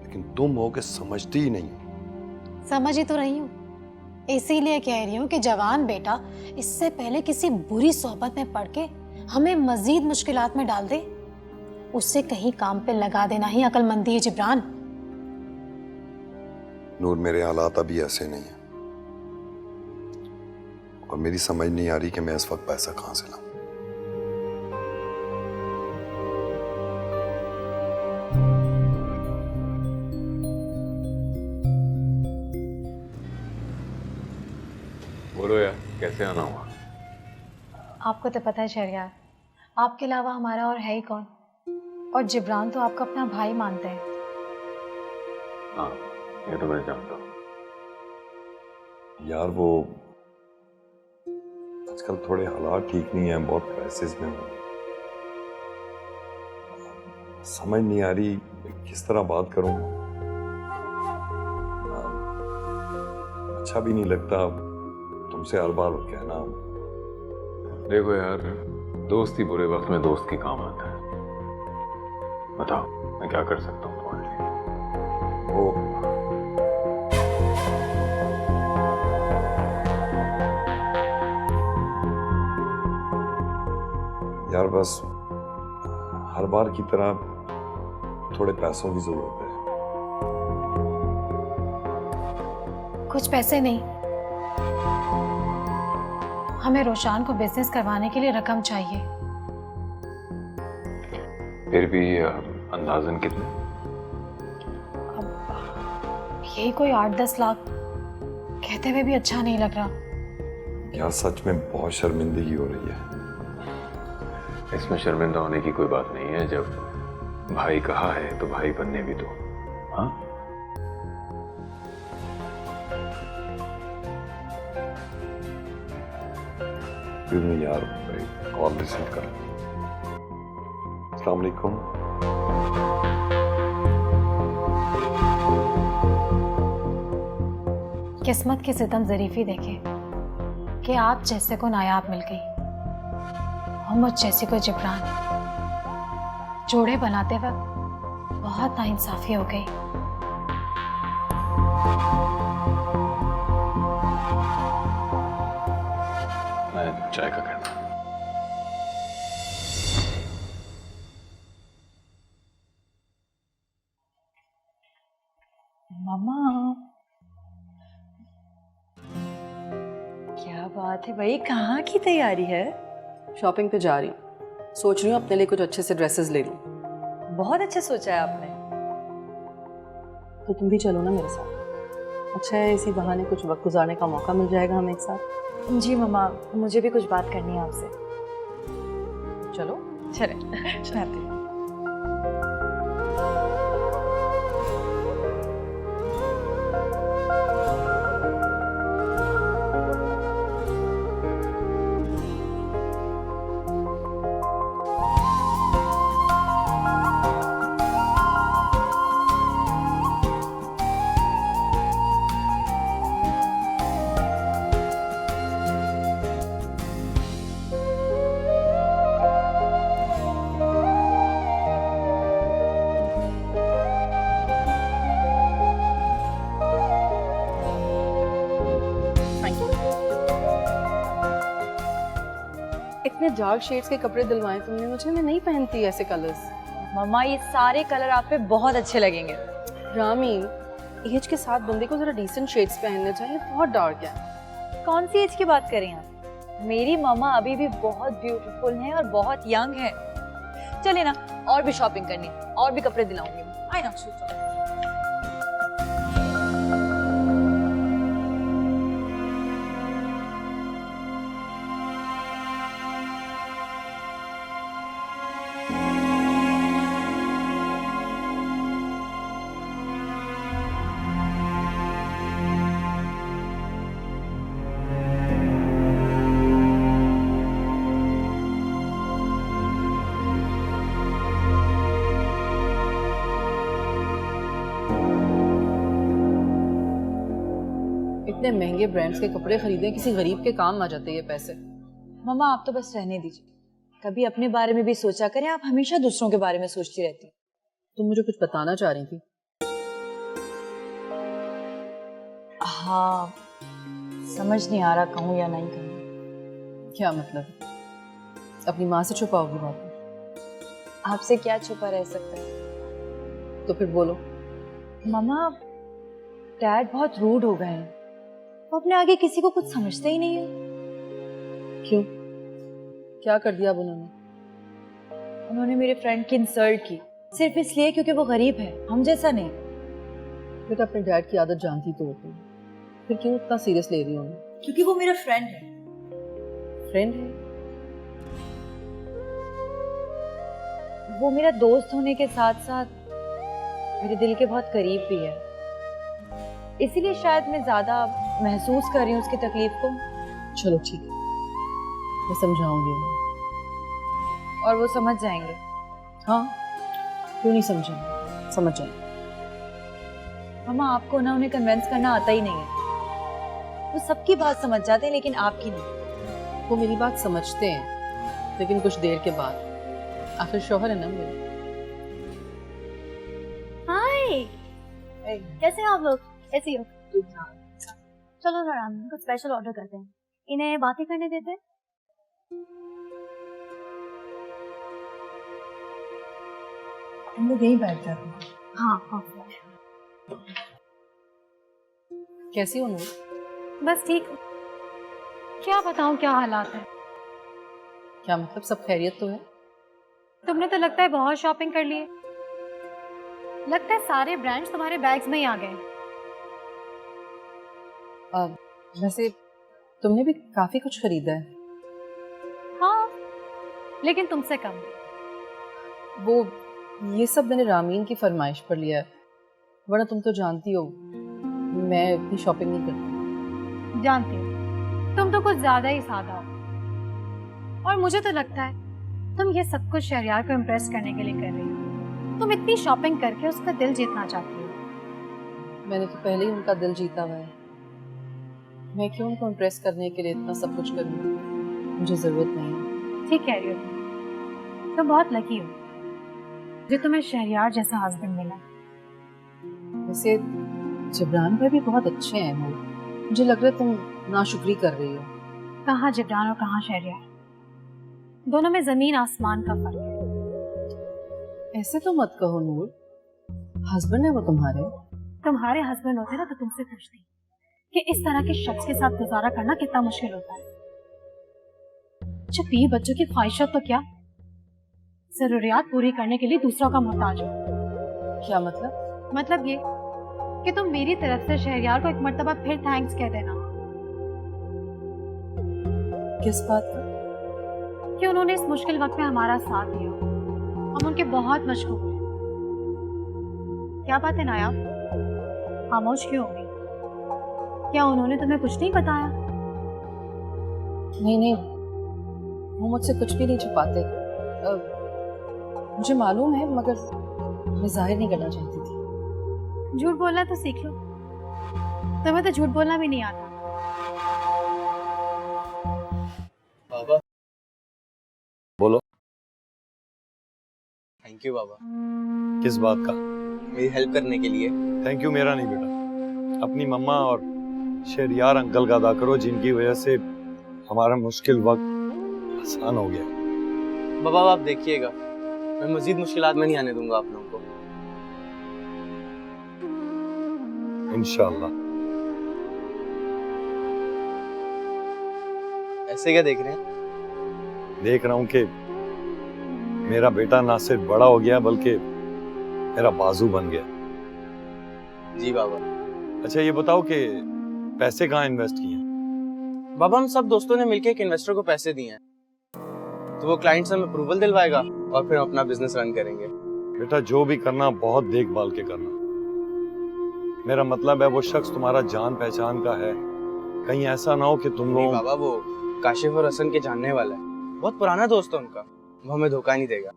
Speaker 4: लेकिन तुम हो के समझती ही नहीं हो।
Speaker 2: समझ ही तो रही हूँ, इसीलिए कह रही हूँ कि जवान बेटा इससे पहले किसी बुरी सोहबत में पड़ के हमें मजीद मुश्किलात में डाल दे, उससे कहीं काम पे लगा देना ही अक्लमंदी है जिब्रान।
Speaker 4: नूर, मेरे हालात अभी ऐसे नहीं है और मेरी समझ नहीं आ रही कि मैं इस वक्त पैसा कहां से लाऊं।
Speaker 1: बोलो यार, कैसे आना हुआ?
Speaker 2: आपको तो पता है शहरयार, आपके अलावा हमारा और है ही कौन, और जिब्रान तो आपका अपना भाई मानते हैं।
Speaker 1: हाँ, ये तो मैं जानता हूँ।
Speaker 4: यार, वो आजकल थोड़े हालात ठीक नहीं है, बहुत क्राइसिस में हूँ। समझ नहीं आ रही किस तरह बात करूं। अच्छा भी नहीं लगता तुमसे हर बार कहना।
Speaker 1: देखो यार, दोस्त ही बुरे वक्त में दोस्त के काम आता है। बताओ, मैं क्या कर सकता हूँ तुम्हारे लिए?
Speaker 4: वो यार, बस हर बार की तरह थोड़े पैसों की जरूरत है।
Speaker 2: कुछ पैसे नहीं, हमें रोशान को बिजनेस करवाने के लिए रकम चाहिए।
Speaker 1: फिर भी अंदाजन कितने?
Speaker 2: अब यही कोई 8-10 लाख, कहते हुए भी अच्छा नहीं लग रहा।
Speaker 4: यार, सच में बहुत शर्मिंदगी हो रही है।
Speaker 1: इसमें शर्मिंदा होने की कोई बात नहीं है, जब भाई कहा है तो भाई बनने भी दो। हाँ,
Speaker 4: क्यों नहीं यार, कॉल रिसीव कर। अस्सलाम वालेकुम।
Speaker 2: किस्मत की सितम जरीफी देखे कि आप जैसे को नायाब मिल गई और मुझ जैसी को जिब्रान। जोड़े बनाते वक्त बहुत नाइंसाफी हो गई।
Speaker 1: मैं चाय का कहना।
Speaker 5: मम्मा, क्या बात है भाई, कहाँ की तैयारी है?
Speaker 3: शॉपिंग पे जा रही हूँ, सोच रही हूँ अपने लिए कुछ अच्छे से ड्रेसेस ले लूँ।
Speaker 5: बहुत अच्छा सोचा है आपने।
Speaker 3: तो तुम भी चलो ना मेरे साथ। अच्छा है, इसी बहाने कुछ वक्त गुजारने का मौका मिल जाएगा हमें एक साथ।
Speaker 5: जी मम्मा, मुझे भी कुछ बात करनी है आपसे।
Speaker 3: चलो।
Speaker 5: चले जाते हैं।
Speaker 3: इतने डार्क शेड्स के कपड़े दिलवाए तुमने मुझे, मैं नहीं पहनती ऐसे कलर्स।
Speaker 5: मम्मा ये सारे कलर आप पे बहुत अच्छे लगेंगे।
Speaker 3: रामीन, एज के साथ बंदे को जरा डिसेंट शेड्स पहनने चाहिए, बहुत डार्क है।
Speaker 5: कौन सी एज की बात करें आप? मेरी मम्मा अभी भी बहुत ब्यूटीफुल हैं और बहुत यंग हैं। चले ना, और भी शॉपिंग करनी है, और भी कपड़े दिलाऊंगी। आए ना।
Speaker 3: इतने महंगे ब्रांड्स के कपड़े खरीदें, किसी गरीब के काम आ जाते ये पैसे।
Speaker 5: मम्मा आप तो बस रहने दीजिए, कभी अपने बारे में भी सोचा करें। आप हमेशा दूसरों के बारे में सोचती रहती हैं।
Speaker 3: तुम मुझे कुछ बताना चाह रही थी?
Speaker 5: हाँ, समझ नहीं आ रहा कहूँ या नहीं कहूँ।
Speaker 3: क्या मतलब? अपनी माँ से छुपाओगी बात?
Speaker 5: आपसे क्या छुपा रह सकता है?
Speaker 3: तो फिर बोलो।
Speaker 5: मम्मा डैड बहुत रूड हो गए हैं, वो अपने आगे किसी को कुछ समझते ही नहीं है।
Speaker 3: क्यों? क्या कर दिया अब उन्होंने?
Speaker 5: उन्होंने मेरे फ्रेंड की इंसल्ट की, सिर्फ इसलिए क्योंकि वो गरीब है, हम जैसा नहीं।
Speaker 3: बेटा अपने डैड की आदत जानती तो होती, फिर क्यों इतना सीरियस ले रही हो?
Speaker 5: क्योंकि वो मेरा फ्रेंड है।
Speaker 3: फ्रेंड है?
Speaker 5: वो मेरा दोस्त होने के साथ साथ मेरे दिल के बहुत करीब भी है, इसीलिए शायद मैं ज्यादा महसूस कर रही हूँ उसकी तकलीफ को।
Speaker 3: चलो ठीक है, मैं समझाऊंगी उन्हें।
Speaker 5: और वो समझ जाएंगे।
Speaker 3: हाँ, क्यों नहीं समझेंगे, समझ जाएंगे।
Speaker 5: मम्मा आपको ना उन्हें कन्विंस करना आता ही नहीं है। वो सबकी बात समझ जाते हैं लेकिन आपकी नहीं।
Speaker 3: वो मेरी बात समझते हैं, लेकिन कुछ देर के बाद। आखिर शौहर है ना मेरे।
Speaker 7: हाय, कैसे हैं आप लोग? ऐसे ही हो? चलो ना राम, कुछ स्पेशल ऑर्डर करते हैं, इन्हें बातें करने देते हैं।
Speaker 5: हम लोग यहीं बैठ जाते हैं।
Speaker 7: हाँ हाँ,
Speaker 3: कैसी हो नूर?
Speaker 2: बस ठीक। क्या बताऊं क्या हालात है।
Speaker 3: क्या मतलब, सब खैरियत तो है?
Speaker 2: तुमने तो लगता है बहुत शॉपिंग कर ली है। लगता है सारे ब्रांड्स तुम्हारे बैग्स में ही आ गए।
Speaker 3: वैसे तुमने भी काफी कुछ खरीदा है।
Speaker 2: हाँ, लेकिन तुमसे कम।
Speaker 3: वो ये सब मैंने रामीन की फरमाइश पर लिया है, वरना तुम तो जानती हो मैं इतनी शॉपिंग नहीं करती।
Speaker 2: जानती हूँ, तुम तो कुछ ज्यादा ही सादा हो। और मुझे तो लगता है तुम ये सब कुछ शहरयार को इम्प्रेस करने के लिए कर रही हो। तुम इतनी शॉपिंग करके उसका दिल जीतना चाहती हो।
Speaker 3: मैंने तो पहले ही उनका दिल जीता हुआ है, मैं क्यों उनको इम्प्रेस करने के लिए इतना सब कुछ करूँ? मुझे जरूरत नहीं है।
Speaker 2: ठीक कह रही हो तुम बहुत लकी हो जो तुम्हें शहरयार जैसा हस्बैंड मिला।
Speaker 3: वैसे जिब्रान भाई भी बहुत अच्छे हैं। मुझे लग रहा है तुम नाशुक्री कर रही हो।
Speaker 2: कहाँ जिब्रान और कहाँ शहरयार, दोनों में जमीन आसमान का फर्क है।
Speaker 3: ऐसे तो मत कहो नूर, हस्बैंड है वो तुम्हारे।
Speaker 2: तुम्हारे हस्बैंड होते ना तो तुमसे पूछती कि इस तरह के शख्स के साथ गुजारा करना कितना मुश्किल होता है। जब 20 बच्चों की ख्वाहिशत तो क्या, जरूरियात पूरी करने के लिए दूसरों का मोहताज हो।
Speaker 3: क्या मतलब?
Speaker 2: मतलब ये कि तुम मेरी तरफ से शहरयार को एक मर्तबा फिर थैंक्स कह देना।
Speaker 3: किस बात का?
Speaker 2: कि उन्होंने इस मुश्किल वक्त में हमारा साथ दिया। हम उनके बहुत मशहूर हैं। क्या बात है नायाब, खामोश क्यों हो गई? क्या उन्होंने तुम्हें कुछ नहीं बताया?
Speaker 3: नहीं नहीं, वो मुझसे कुछ भी नहीं छुपाते। मुझे मालूम है, मगर मैं जाहिर नहीं करना चाहती थी।
Speaker 2: झूठ बोलना तो सीख लो, तुम्हें तो झूठ बोलना भी नहीं आता।
Speaker 8: बाबा
Speaker 4: बोलो।
Speaker 8: थैंक यू बाबा,
Speaker 4: किस बात का?
Speaker 8: मेरी हेल्प करने के लिए।
Speaker 4: थैंक यू मेरा नहीं बेटा, अपनी मम्मा और शहरयार अंकल का अदा करो, जिनकी वजह से हमारा मुश्किल वक्त आसान हो गया।
Speaker 8: बाबा आप देखिएगा, मैं मजीद मुश्किलात में नहीं आने दूंगा आप लोगों को।
Speaker 4: इंशाल्लाह।
Speaker 8: ऐसे क्या देख रहे हैं?
Speaker 4: देख रहा हूं कि मेरा बेटा ना सिर्फ बड़ा हो गया बल्कि मेरा बाजू बन गया।
Speaker 8: जी बाबा।
Speaker 4: अच्छा ये बताओ कि पैसे कहाँ इन्वेस्ट किए हैं?
Speaker 8: बाबा हम सब दोस्तों ने मिलकर एक इन्वेस्टर को पैसे दिए हैं, तो वो क्लाइंट से हमें अप्रूवल दिलवाएगा और फिर हम अपना बिजनेस रन करेंगे।
Speaker 4: बेटा जो भी करना बहुत देखभाल के करना। मेरा मतलब है वो शख्स तुम्हारा जान पहचान का है, कहीं ऐसा ना हो कि तुम
Speaker 8: नहीं
Speaker 4: लोग।
Speaker 8: बाबा वो काशिफ और हसन के जानने वाला है, बहुत पुराना दोस्त है उनका, वो हमें धोखा नहीं देगा।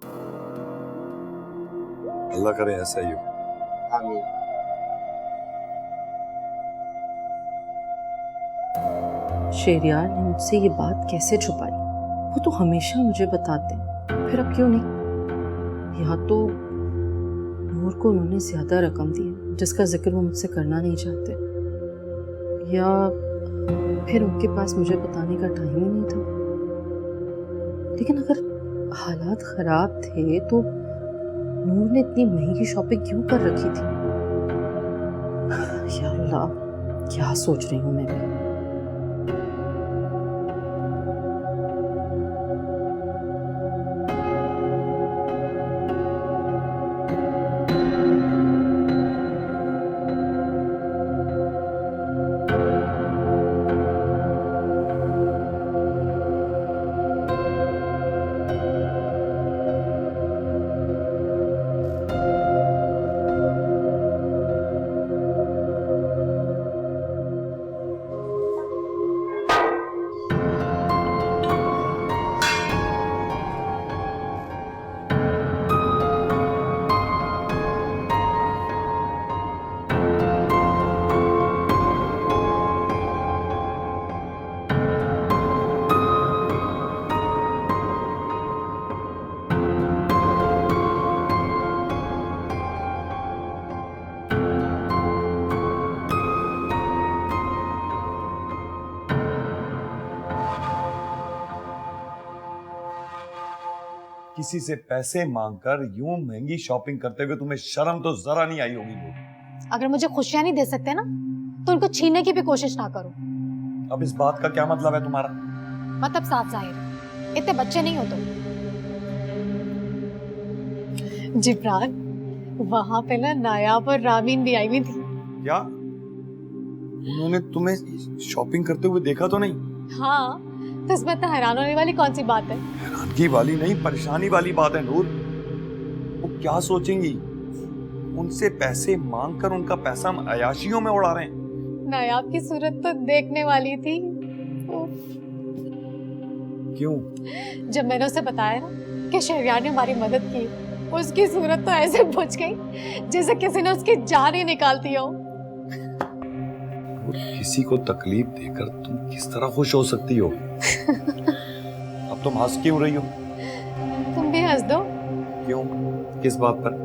Speaker 4: अल्लाह करे ऐसा ही हो।
Speaker 8: आमीन।
Speaker 3: शेरियार ने मुझसे ये बात कैसे छुपाई? वो तो हमेशा मुझे बताते हैं, फिर अब क्यों नहीं? या तो नूर को उन्होंने ज्यादा रकम दी है जिसका जिक्र वो मुझसे करना नहीं चाहते, या फिर उनके पास मुझे बताने का टाइम ही नहीं था। लेकिन अगर हालात खराब थे तो नूर ने इतनी महंगी शॉपिंग क्यों कर रखी थी? या अल्लाह, क्या सोच रही हूँ मैं भी।
Speaker 4: किसी से पैसे मांगकर यूं महंगी शॉपिंग करते हुए तुम्हें शर्म तो जरा नहीं आई होगी नूर।
Speaker 2: अगर मुझे खुशियां नहीं दे सकते ना तो उनको छीनने की भी कोशिश ना करो।
Speaker 4: अब इस बात का क्या मतलब है तुम्हारा?
Speaker 2: मतलब साफ जाहिर, इतने बच्चे नहीं हो तुम। जिब्रान, वहां पे ना नायाब और रामीन भी आई हुई थी।
Speaker 4: क्या उन्होंने तुम्हें शॉपिंग करते हुए देखा तो नहीं?
Speaker 2: हाँ, तो इसमें तो हैरान होने वाली कौन सी बात है?
Speaker 4: हैरानगी वाली नहीं, परेशानी वाली बात है नूर। वो क्या सोचेंगी? उनसे पैसे मांगकर उनका पैसा हम अयाशियों में उड़ा रहे हैं।
Speaker 2: नायाब की सूरत तो देखने वाली थी।
Speaker 4: क्यों?
Speaker 2: जब मैंने उसे बताया ना कि शहरियार ने हमारी मदद की, उसकी सूरत तो ऐसे बुझ गई जैसे किसी ने उसकी जान ही निकाल दी हो।
Speaker 4: किसी को तकलीफ देकर तुम किस तरह खुश हो सकती हो? अब तुम हंस क्यों रही हो?
Speaker 2: तुम भी हंस दो।
Speaker 4: क्यों? किस बात पर?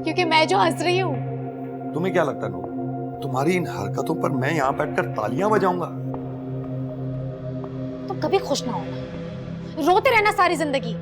Speaker 2: क्योंकि मैं जो हंस रही हूँ।
Speaker 4: तुम्हें क्या लगता नूर, तुम्हारी इन हरकतों पर मैं यहाँ बैठकर तालियां बजाऊंगा?
Speaker 2: तुम कभी खुश ना होना, रोते रहना सारी जिंदगी।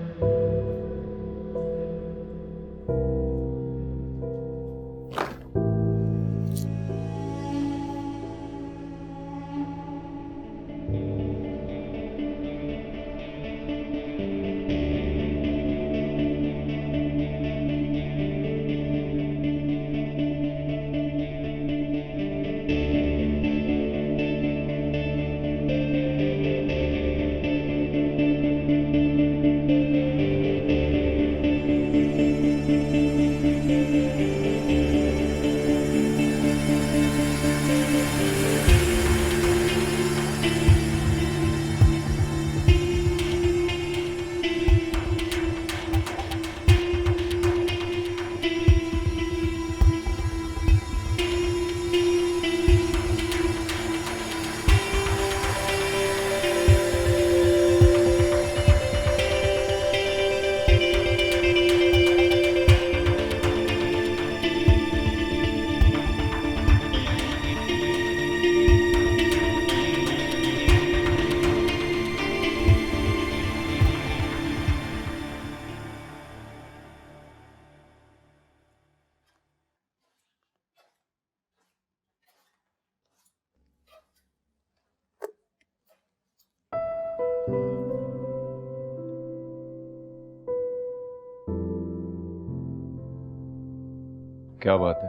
Speaker 1: क्या बात है?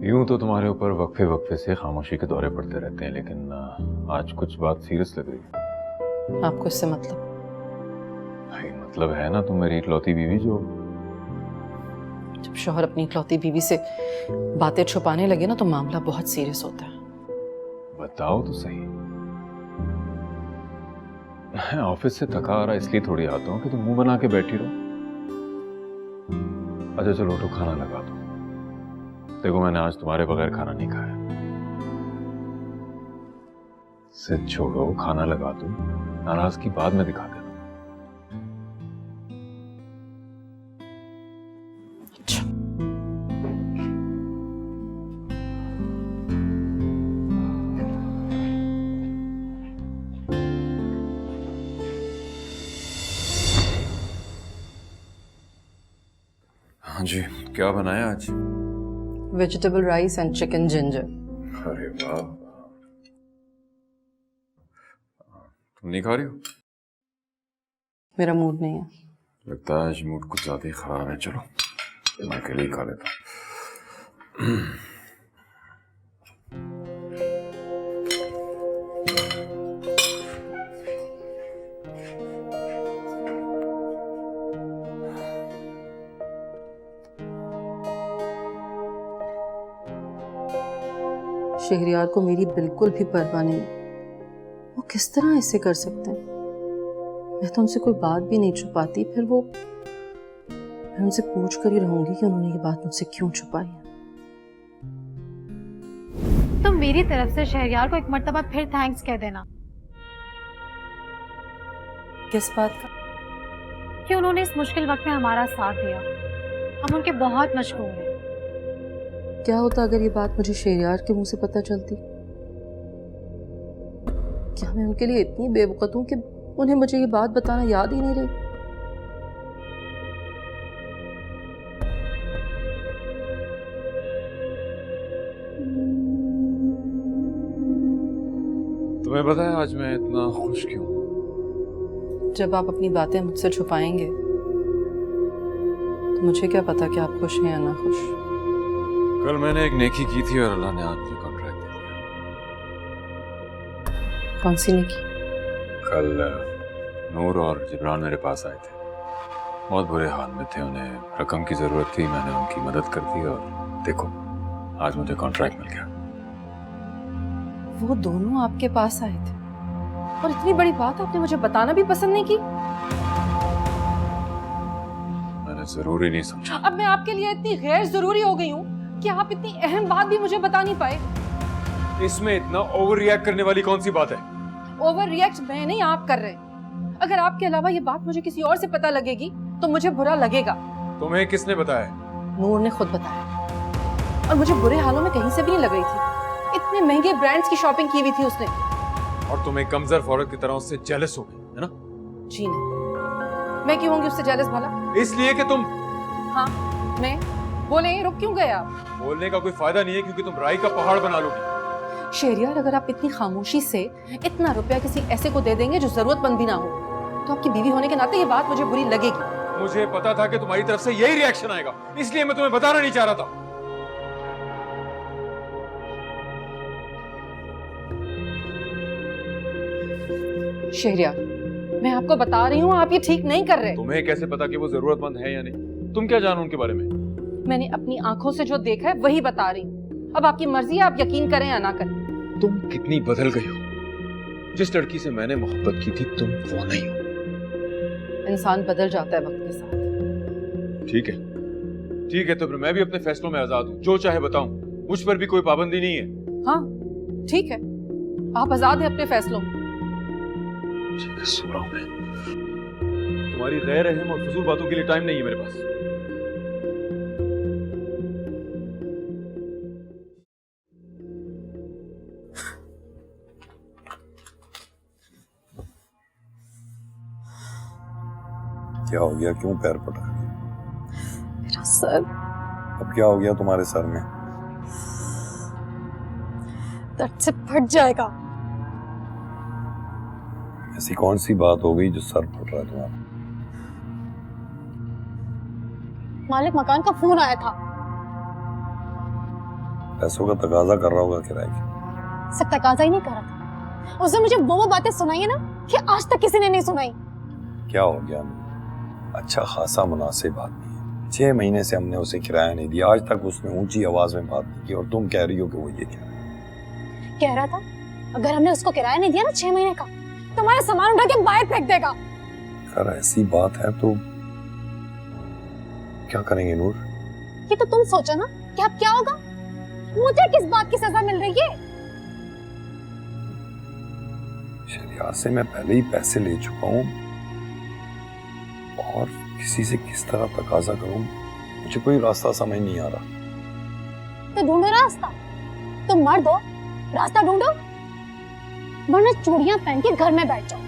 Speaker 1: यूं तो तुम्हारे ऊपर वक्फे वक्फे से खामोशी के दौरे पड़ते रहते हैं, लेकिन आज कुछ बात सीरियस लग रही है।
Speaker 3: आपको इससे मतलब?
Speaker 1: भाई मतलब है ना, तुम मेरी इकलौती बीवी जो।
Speaker 3: जब शौहर अपनी इकलौती बीवी से बातें छुपाने लगे ना तो मामला बहुत सीरियस होता है।
Speaker 1: बताओ तो सही। मैं ऑफिस से थका आ रहा इसलिए थोड़ी आता हूँ कि तुम मुंह बना के बैठी रहो। अच्छा चलो उठो, खाना लगा दो। देखो मैंने आज तुम्हारे बगैर खाना नहीं खाया। सिर्फ छोड़ो, खाना लगा दो। नाराजगी बाद में दिखा देना। हाँ जी, क्या बनाया आज?
Speaker 3: Vegetable rice and chicken ginger.
Speaker 1: अरे वाह, तुम नहीं खा रही हो?
Speaker 3: मेरा मूड नहीं है।
Speaker 1: लगता है आज मूड कुछ ज्यादा ही खराब है। चलो मैं अकेले ही खा लेता हूँ।
Speaker 3: शहरियार को मेरी बिल्कुल भी परवाह नहीं। वो किस तरह ऐसे कर सकते हैं? मैं तो उनसे कोई बात भी नहीं छुपाती, फिर वो, मैं उनसे पूछ कर ही रहूंगी कि उन्होंने ये बात मुझसे क्यों छुपाई है।
Speaker 2: तो मेरी तरफ से शहरयार को एक मर्तबा फिर थैंक्स कह देना
Speaker 3: किस बात का?
Speaker 2: कि उन्होंने इस मुश्किल वक्त में हमारा साथ दिया। हम उनके बहुत मशहूर हैं।
Speaker 3: क्या होता अगर ये बात मुझे शहरियार के मुंह से पता चलती? क्या मैं उनके लिए इतनी बेवकूफ हूं कि उन्हें मुझे ये बात बताना याद ही नहीं रही?
Speaker 1: तुम्हें पता है आज मैं इतना खुश क्यों?
Speaker 3: जब आप अपनी बातें मुझसे छुपाएंगे तो मुझे क्या पता कि आप खुश हैं या ना खुश।
Speaker 1: कल मैंने एक नेकी की थी और अल्लाह ने आज मुझे कॉन्ट्रैक्ट दे दिया।
Speaker 3: कौन सी नेकी?
Speaker 1: कल नूर और जिब्रान मेरे पास आए थे। बहुत बुरे हाल में थे, उन्हें रकम की जरूरत थी। मैंने उनकी मदद कर दी और देखो आज मुझे कॉन्ट्रैक्ट मिल गया।
Speaker 3: वो दोनों आपके पास आए थे और इतनी बड़ी बात आपने मुझे बताना भी पसंद नहीं की।
Speaker 1: मैंने जरूरी नहीं समझा।
Speaker 3: अब मैं आपके लिए इतनी गैर जरूरी हो गई हूँ कि आप इतनी अहम बात भी मुझे बता नहीं पाए।
Speaker 1: इसमें इतना ओवर रिएक्ट करने वाली कौन सी बात है?
Speaker 3: ओवर रिएक्ट मैं नहीं, आप कर रहे हैं। अगर आपके अलावा ये बात मुझे किसी और से पता लगेगी तो मुझे बुरा लगेगा।
Speaker 1: तुम्हें किसने बताया?
Speaker 3: नूर ने खुद बताया और मुझे बुरे हालों में कहीं से भी नहीं लग रही थी। इतने महंगे ब्रांड्स की शॉपिंग की हुई थी उसने।
Speaker 1: और तुम एक कमजोर औरत की तरह उससे जेलस हो गई, है ना?
Speaker 3: जी नहीं, मैं क्यों होंगी उससे जेलस भला?
Speaker 1: इसलिए कि तुम।
Speaker 3: हाँ मैं बोले, रुक क्यों गए आप?
Speaker 1: बोलने का कोई फायदा नहीं है क्योंकि तुम राई का पहाड़ बना लोगी।
Speaker 3: शहरियार, अगर आप इतनी खामोशी से इतना रुपया किसी ऐसे को दे देंगे जो जरूरतमंद भी ना हो तो आपकी बीवी होने के नाते ये बात मुझे बुरी लगेगी।
Speaker 1: मुझे पता था कि तुम्हारी तरफ से यही रिएक्शन आएगा, इसलिए मैं तुम्हें बताना नहीं चाह रहा था।
Speaker 3: शहरियार, मैं आपको बता रही हूँ आप ये ठीक नहीं कर रहे।
Speaker 1: तुम्हें कैसे पता कि वो जरूरतमंद है या नहीं? तुम क्या जानो उनके बारे में?
Speaker 3: मैंने अपनी आंखों से जो देखा है वही बता रही हूँ। अब आपकी मर्जी है, आप यकीन करें या ना करें।
Speaker 1: तुम कितनी बदल गई हो। जिस लड़की से मैंने मोहब्बत की थी तुम वो नहीं हो।
Speaker 3: इंसान बदल जाता है वक्त के साथ।
Speaker 1: ठीक है, ठीक है, तो फिर मैं भी अपने फैसलों में आजाद हूँ। जो चाहे बताऊं, मुझ पर भी कोई पाबंदी नहीं है।
Speaker 3: हाँ ठीक है, आप आजाद हैं अपने फैसलों में।
Speaker 1: ठीक है, सो रहा हूं मैं। तुम्हारी गैर रहम और फजूल बातों के लिए टाइम नहीं है मेरे पास।
Speaker 4: क्या हो गया? क्यों पैर पटा?
Speaker 3: मेरा सर।
Speaker 4: अब क्या हो गया तुम्हारे सर में?
Speaker 2: दर्द से फट जाएगा।
Speaker 4: ऐसी कौन सी बात हो गई जो सर फट रहा है तुम्हारा?
Speaker 2: मालिक मकान का फोन आया था।
Speaker 4: पैसों का तकाजा कर रहा होगा किराए की।
Speaker 2: सब तकाजा ही नहीं कर रहा था, उसने मुझे वो बातें सुनाई है ना कि आज तक किसी ने नहीं सुनाई।
Speaker 4: क्या हो गया? अच्छा खासा मुनासिब आदमी है, 6 महीने से हमने उसे किराया नहीं दिया, आज तक उसने ऊंची आवाज में बात नहीं की, और तुम कह रही हो कि वो ये
Speaker 2: कह रहा था अगर हमने उसको किराया नहीं दिया ना 6 महीने का तो हमारा सामान उठा के बाहर फेंक देगा।
Speaker 4: अगर ऐसी बात है तो क्या करेंगे नूर?
Speaker 2: ये तो तुम सोचो ना कि अब क्या होगा। मुझे किस बात की सजा मिल रही है?
Speaker 4: शरियार से मैं पहले ही पैसे ले चुका हूँ, और किसी से किस तरह तकाजा करूं, मुझे कोई रास्ता समझ नहीं आ रहा।
Speaker 2: तो ढूंढो रास्ता, तुम मर्द हो, रास्ता ढूंढो, वरना चूड़ियां पहन के घर में बैठ जाओ।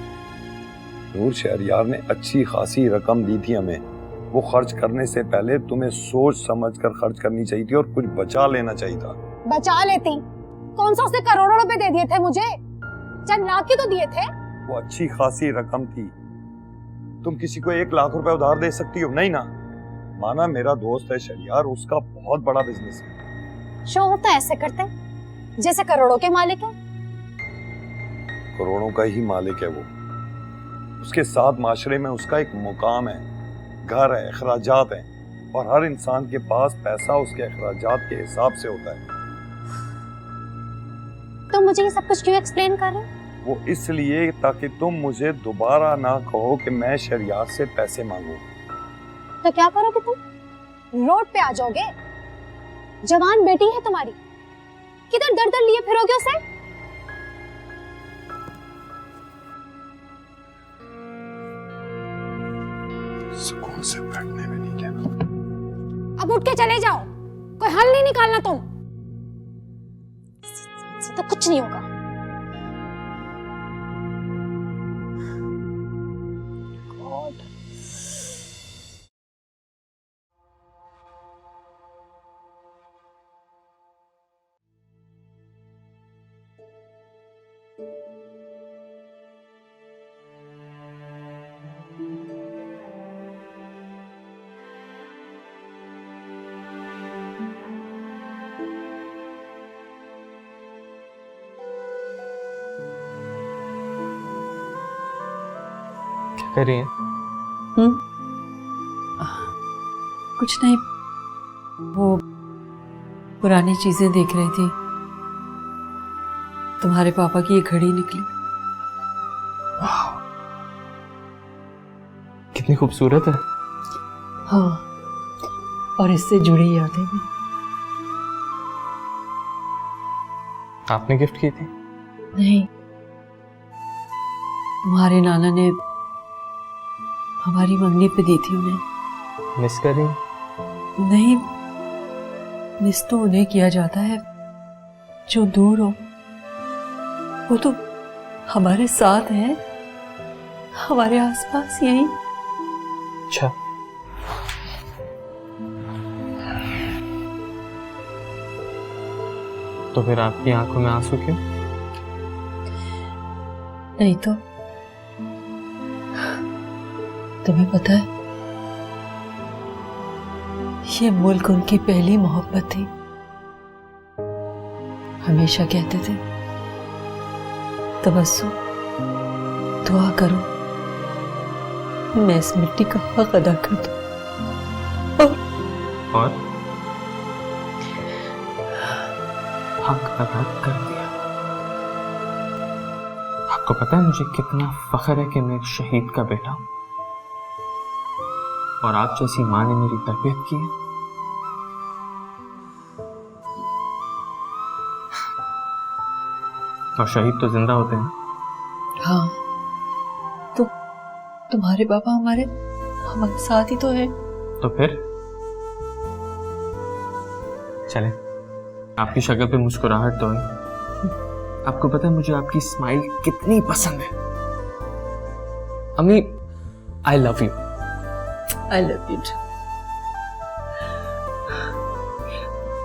Speaker 4: नूर, शहरियार ने अच्छी खासी रकम दी थी हमें, वो खर्च करने से पहले तुम्हें सोच समझ कर खर्च करनी चाहिए थी और कुछ बचा लेना चाहिए था।
Speaker 2: बचा लेती, कौन सा उसने करोड़ों रुपए दे दिए थे मुझे, चंद लाख ही तो दिए थे।
Speaker 4: वो अच्छी खासी रकम थी, तुम किसी को 1 लाख रुपए उधार दे सकती हो? नहीं ना। माना मेरा दोस्त है शहरियार, उसका बहुत बड़ा बिजनेस है।
Speaker 2: शो होता ऐसे करते जैसे करोड़ों के मालिक है।
Speaker 4: करोड़ों का ही मालिक है वो, उसके साथ माशरे में उसका एक मुकाम है, घर है, अखराजात हैं, और हर इंसान के पास पैसा उसके अखराजात के हिसाब से होता है।
Speaker 2: तो मुझे ये सब कुछ क्यों एक्सप्लेन कर रहे हो?
Speaker 4: वो इसलिए ताकि तुम मुझे दोबारा ना कहो कि मैं शहरियार से पैसे मांगू।
Speaker 2: तो क्या करोगे तुम? रोड पे आ जाओगे? जवान बेटी है तुम्हारी, किधर दर दर लिए फिरोगे उसे?
Speaker 4: सुकून से बैठने में नहीं कहना।
Speaker 2: अब उठ के चले जाओ, कोई हल नहीं निकालना तुम। से तो कुछ नहीं होगा। God.
Speaker 6: कर रही हैं?
Speaker 3: कुछ नहीं, वो पुरानी चीजें देख रही थी। तुम्हारे पापा की ये घड़ी निकली।
Speaker 6: कितनी खूबसूरत है।
Speaker 3: हाँ, और इससे जुड़ी यादें भी।
Speaker 6: आपने गिफ्ट की थी?
Speaker 3: नहीं, तुम्हारे नाना ने हमारी मंगनी पे दी थी उन्हें।
Speaker 6: मिस कर रही हैं?
Speaker 3: नहीं, मिस तो उन्हें किया जाता है जो दूर हो, वो तो हमारे साथ है, हमारे आसपास यहीं।
Speaker 6: अच्छा, तो फिर आपकी आंखों में आंसू क्यों?
Speaker 3: नहीं तो तुम्हें पता है, ये मुल्क उनकी पहली मोहब्बत थी। हमेशा कहते थे, तबस्सुम, दुआ करो मैं इस मिट्टी का हक अदा कर दूं।
Speaker 6: और हक अदा कर दिया। आपको पता है मुझे कितना फख्र है कि मैं एक शहीद का बेटा हूं, और आप जैसी माँ ने मेरी तरबियत की है। और शहीद तो जिंदा होते हैं।
Speaker 3: हाँ, तो तुम्हारे पापा हमारे साथ ही तो है।
Speaker 6: तो फिर चले, आपकी शक्ल पे मुस्कुराहट तो है। आपको पता है मुझे आपकी स्माइल कितनी पसंद है। अम्मी, I love you.
Speaker 3: I love you.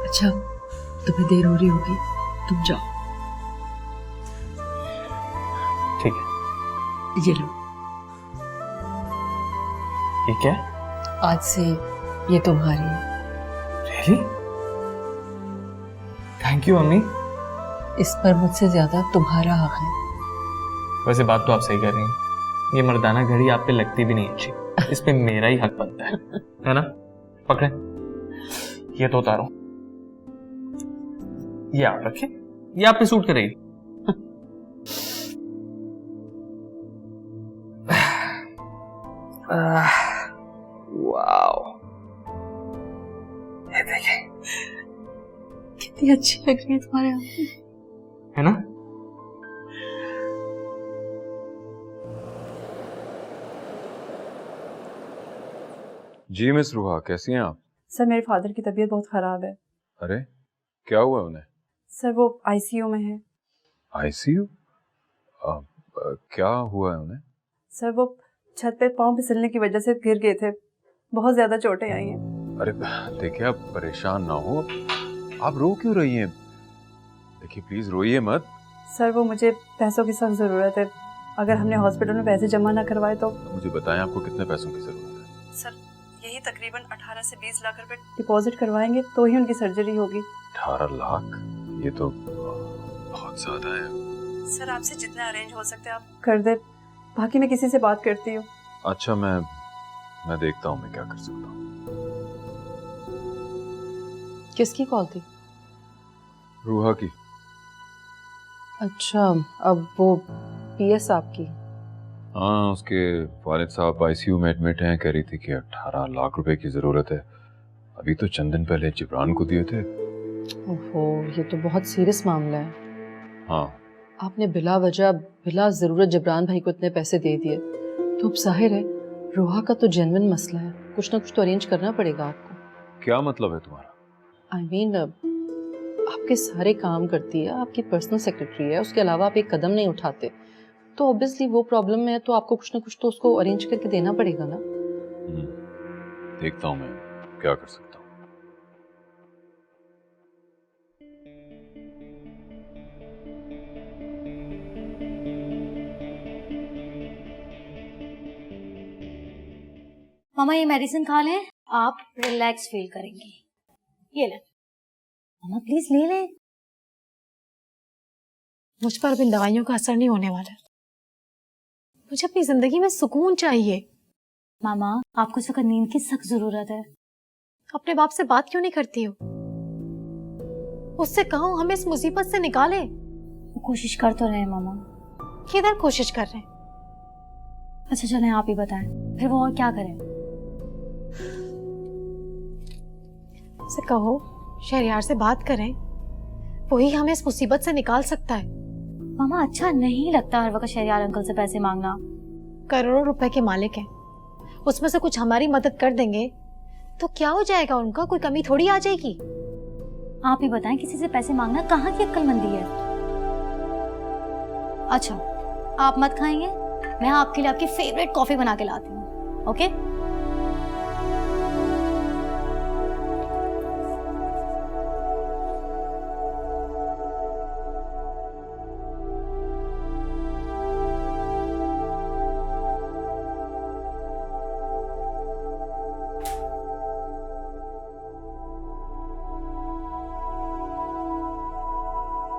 Speaker 3: अच्छा, तुम्हें देर हो रही होगी, तुम जाओ।
Speaker 6: ठीक है।
Speaker 3: ये लो,
Speaker 6: ये क्या?
Speaker 3: आज से ये तुम्हारी है।
Speaker 6: रियली? Thank you mummy.
Speaker 3: इस पर मुझसे ज्यादा तुम्हारा हक है।
Speaker 6: वैसे बात तो आप सही कर रही हैं, ये मर्दाना घड़ी आप पे लगती भी नहीं अच्छी, इस पे मेरा ही हक बनता है ना? पकड़े, ये तो उतारो, ये आप रखें, ये आप पे सूट करेगी। वाओ, ये देखें,
Speaker 3: कितनी अच्छी लग रही है तुम्हारे यहाँ,
Speaker 6: है ना?
Speaker 1: जी मिस रूहा, कैसी हैं आप?
Speaker 3: सर मेरे फादर की तबीयत बहुत ख़राब है।
Speaker 1: अरे क्या हुआ उन्हें?
Speaker 3: सर वो आईसीयू में है।
Speaker 1: आईसीयू? क्या हुआ है उन्हें?
Speaker 3: सर वो छत पे पाँव फिसलने की वजह से गिर गए थे, बहुत ज़्यादा चोटें आई हैं।
Speaker 1: अरे देखिए, आप परेशान ना हो, आप रो क्यों रही हैं? देखिए प्लीज रोइए मत।
Speaker 3: सर वो मुझे पैसों की सख्त ज़रूरत है, अगर हमने हॉस्पिटल में पैसे जमा ना करवाए तो।
Speaker 1: मुझे बताएं आपको कितने पैसों की जरूरत है?
Speaker 3: सर यही तकरीबन 18 से 20 लाख रुपए डिपॉजिट करवाएंगे तो ही उनकी सर्जरी होगी।
Speaker 1: 18 लाख? ये तो बहुत ज्यादा है।
Speaker 3: सर आपसे जितना अरेंज हो सकते हैं आप कर दे, बाकी मैं किसी से बात करती हूँ।
Speaker 1: अच्छा, मैं देखता हूँ मैं क्या कर सकता हूँ।
Speaker 3: किसकी कॉल थी?
Speaker 1: रूहा की।
Speaker 3: अच्छा, अब वो पीएस आपकी?
Speaker 1: हाँ, उसके वालिद साहब आईसीयू में एडमिट हैं, कह रही थी कि 18 लाख रुपए की जरूरत है। अभी तो चंद दिन पहले जिब्रान को दिए थे।
Speaker 3: ओहो, ये तो बहुत सीरियस मामला है।
Speaker 1: हाँ,
Speaker 3: आपने बिला वजह बिला जरूरत जिब्रान भाई को इतने पैसे दे दिए, तो अब जाहिर है रूहा का तो जेन्युइन मसला है, कुछ ना कुछ तो अरेंज करना पड़ेगा आपको।
Speaker 1: क्या मतलब है तुम्हारा?
Speaker 3: आई मीन आपके सारे काम करती है, आपकी पर्सनल सेक्रेटरी है, उसके अलावा आप एक कदम नहीं उठाते, तो ऑब्वियसली वो प्रॉब्लम में है, तो आपको कुछ ना कुछ तो उसको अरेंज करके देना पड़ेगा ना।
Speaker 1: देखता हूँ मैं क्या कर सकता हूँ।
Speaker 7: मामा ये मेडिसिन खा लें, आप रिलैक्स फील करेंगे। ये ले मामा, प्लीज ले ले।
Speaker 2: मुझ पर अब इन दवाइयों का असर नहीं होने वाला। मुझे अपनी जिंदगी में सुकून चाहिए।
Speaker 7: मामा आपको इस वक्त नींद की सख्त जरूरत है।
Speaker 2: अपने बाप से बात क्यों नहीं करती हो? उससे कहो हमें इस मुसीबत से निकाले।
Speaker 7: वो कोशिश कर तो रहे हैं मामा।
Speaker 2: किधर कोशिश कर रहे हैं?
Speaker 7: अच्छा चलें, आप ही बताएं फिर वो और क्या करें।
Speaker 2: उससे कहो शहरयार से बात करें, वही हमें इस मुसीबत से निकाल सकता है।
Speaker 7: मामा अच्छा नहीं लगता हर वक्त शहरयार अंकल से पैसे मांगना।
Speaker 2: करोड़ों रुपए के मालिक हैं, उसमें से कुछ हमारी मदद कर देंगे तो क्या हो जाएगा? उनका कोई कमी थोड़ी आ जाएगी।
Speaker 7: आप ही बताएं, किसी से पैसे मांगना कहाँ की अक्लमंदी है। अच्छा आप मत खाएंगे, मैं आपके लिए आपकी फेवरेट कॉफी बना के लाती हूँ। ओके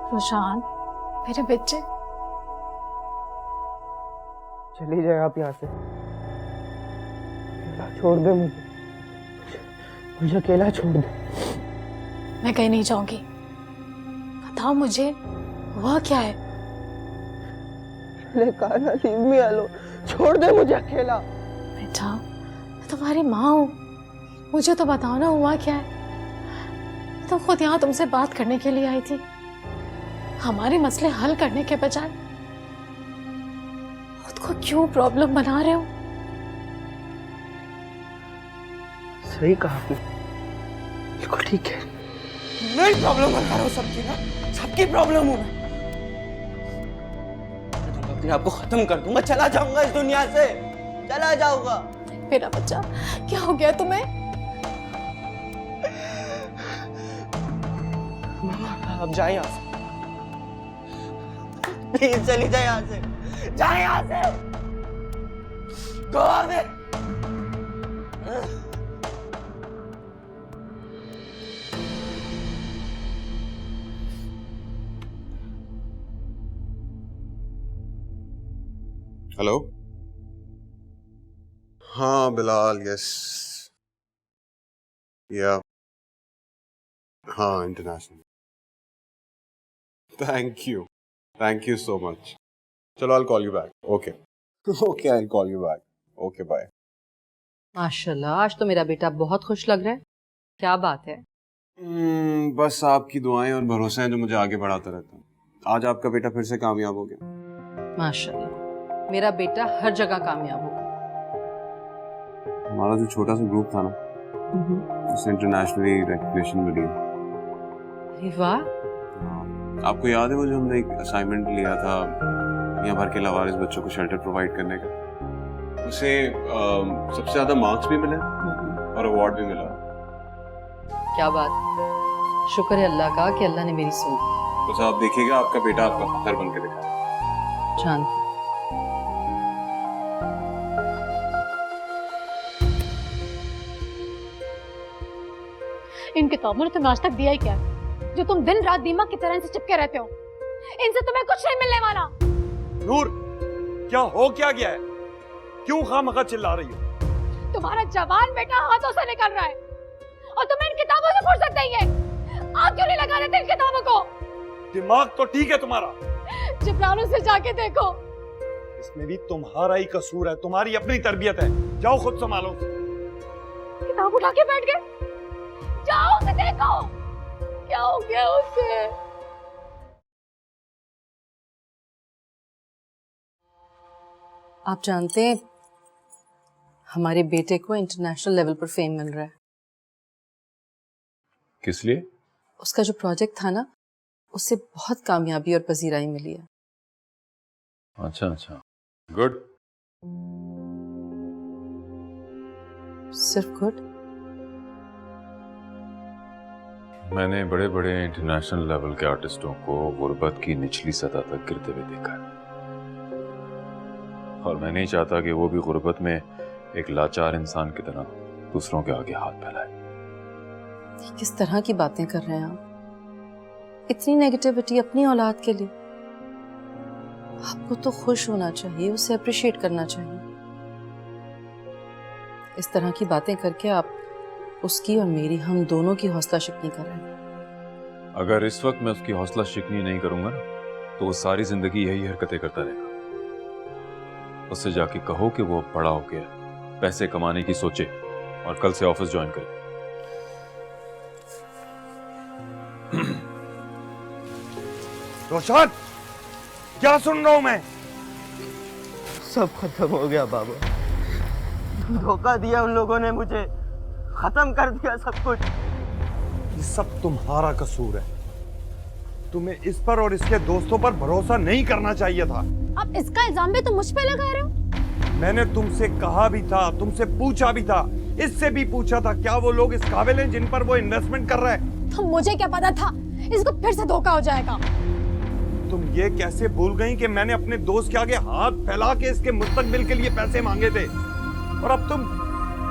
Speaker 2: रोशान मेरे बच्चे,
Speaker 8: चली जाए आप यहाँ से, छोड़ दे मुझे अकेला छोड़ दे।
Speaker 2: मैं कहीं नहीं जाऊंगी। बताओ मुझे हुआ क्या है?
Speaker 8: काना लीव मी अलोन, छोड़ दे मुझे अकेला।
Speaker 2: बेटा मैं तुम्हारी माँ हूँ, मुझे तो बताओ ना हुआ क्या है। मैं तो खुद यहाँ तुमसे बात करने के लिए आई थी, हमारे मसले हल करने के बजाय खुद को क्यों प्रॉब्लम बना रहे हो?
Speaker 8: सही कहा आपने, बिल्कुल ठीक है। मैं प्रॉब्लम बना रहा हूँ सबकी ना, सबकी प्रॉब्लम हूँ मैं। अपने आप को खत्म कर दूंगा, चला जाऊंगा इस दुनिया से, चला जाऊंगा।
Speaker 2: मेरा बच्चा क्या हो गया तुम्हें?
Speaker 8: मामा आप जाए यहाँ से, प्लीज चली जाए यहाँ से, जाए यहाँ से, गो अवे।
Speaker 9: हेलो। हाँ बिलाल, यस या हाँ, international. Thank you so much. चलो, I call you back. Okay okay, I call you back. Okay bye.
Speaker 3: माशाल्लाह, आज तो मेरा बेटा बहुत खुश लग रहा है। क्या बात है?
Speaker 9: बस आपकी दुआएं और भरोसा है जो मुझे आगे बढ़ाता रहता है। आज आपका बेटा फिर से कामयाब हो गया।
Speaker 3: माशाल्लाह, मेरा बेटा हर जगह कामयाब होगा।
Speaker 9: हमारा जो छोटा सा ग्रुप था ना, उसे इंटरनेशनली रिकॉग्निशन मिली है।
Speaker 3: अरे वाह,
Speaker 9: आपको याद है वो जो हमने एक असाइनमेंट लिया था दुनिया भर के लावारिस बच्चों को शेल्टर प्रोवाइड करने का? उसे सबसे ज्यादा मार्क्स भी मिले और अवार्ड भी मिला।
Speaker 3: क्या बात। शुक्र है अल्लाह का कि अल्लाह ने मेरी सुनी।
Speaker 9: बस आप देखिएगा, आपका बेटा आपका फख्र बन के दिखाएगा।
Speaker 3: जानती।
Speaker 2: इन किताबों ने तुम्हें आज तक दिया ही क्या है, जो तुम दिन रात दीमक की तरह इनसे चिपके रहते हो? इनसे तुम्हें कुछ नहीं मिलने वाला।
Speaker 4: नूर, क्या हो क्या गया है? क्यों खामखा चिल्ला रही हो?
Speaker 2: तुम्हारा जवान बेटा हाथों से निकल रहा है और तुम्हें इन किताबों से फुर्सत नहीं है। आग क्यों नहीं लगा रहे थे इन किताबों को?
Speaker 4: दिमाग तो ठीक है तुम्हारा,
Speaker 2: जिब्रानों से जाके देखो।
Speaker 4: इसमें भी तुम्हारा ही कसूर है, तुम्हारी अपनी तरबियत है। जाओ खुद संभालो।
Speaker 2: किताब उठा के बैठ गए। जाओ उसे देखो, क्या हो गया उसे?
Speaker 3: आप जानते हैं, हमारे बेटे को इंटरनेशनल लेवल पर फेम मिल रहा है।
Speaker 1: किस लिए?
Speaker 3: उसका जो प्रोजेक्ट था ना, उससे बहुत कामयाबी और पजीराई मिली है।
Speaker 1: अच्छा, गुड।
Speaker 3: सिर्फ गुड?
Speaker 1: मैंने बड़े बड़े इंटरनेशनल लेवल के आर्टिस्टों को गुर्बत की निचली सतह तक गिरते हुए देखा है, और मैं नहीं चाहता कि वो भी गुर्बत में एक लाचार इंसान की तरह दूसरों के आगे हाथ फैलाए।
Speaker 3: किस तरह की बातें कर रहे हैं आप? इतनी नेगेटिविटी अपनी औलाद के लिए? आपको तो खुश होना चाहिए, उसे अप्रिशिएट करना चाहिए। इस तरह की बातें करके आप उसकी और मेरी, हम दोनों की हौसला शिकनी कर रहे हैं।
Speaker 1: अगर इस वक्त मैं उसकी हौसला शिकनी नहीं करूंगा ना, तो वो सारी जिंदगी यही हरकतें करता रहेगा। उससे जाके कहो कि वो बड़ा हो गया, पैसे कमाने की सोचे और कल से ऑफिस ज्वाइन करे।
Speaker 4: रोशन, क्या सुन रहा हूं मैं?
Speaker 8: सब खत्म हो गया बाबा। धोखा दिया उन लोगों ने मुझे, खत्म कर दिया सब कुछ।
Speaker 4: ये सब तुम्हारा कसूर है। तुम्हें इस पर और इसके दोस्तों पर भरोसा नहीं करना चाहिए था।
Speaker 2: अब इसका इल्जाम भी तुम मुझ पे लगा रहे हो?
Speaker 4: मैंने तुमसे कहा भी था, तुमसे पूछा भी था, इससे भी पूछा था, क्या वो लोग इस काबिल हैं जिन पर वो इन्वेस्टमेंट कर रहा है?
Speaker 2: तो मुझे क्या पता था इसको फिर से धोखा हो जाएगा।
Speaker 4: तुम ये कैसे भूल गई कि मैंने अपने दोस्त के आगे हाथ फैला के इसके मुस्तकबिल के लिए पैसे मांगे थे, और अब तुम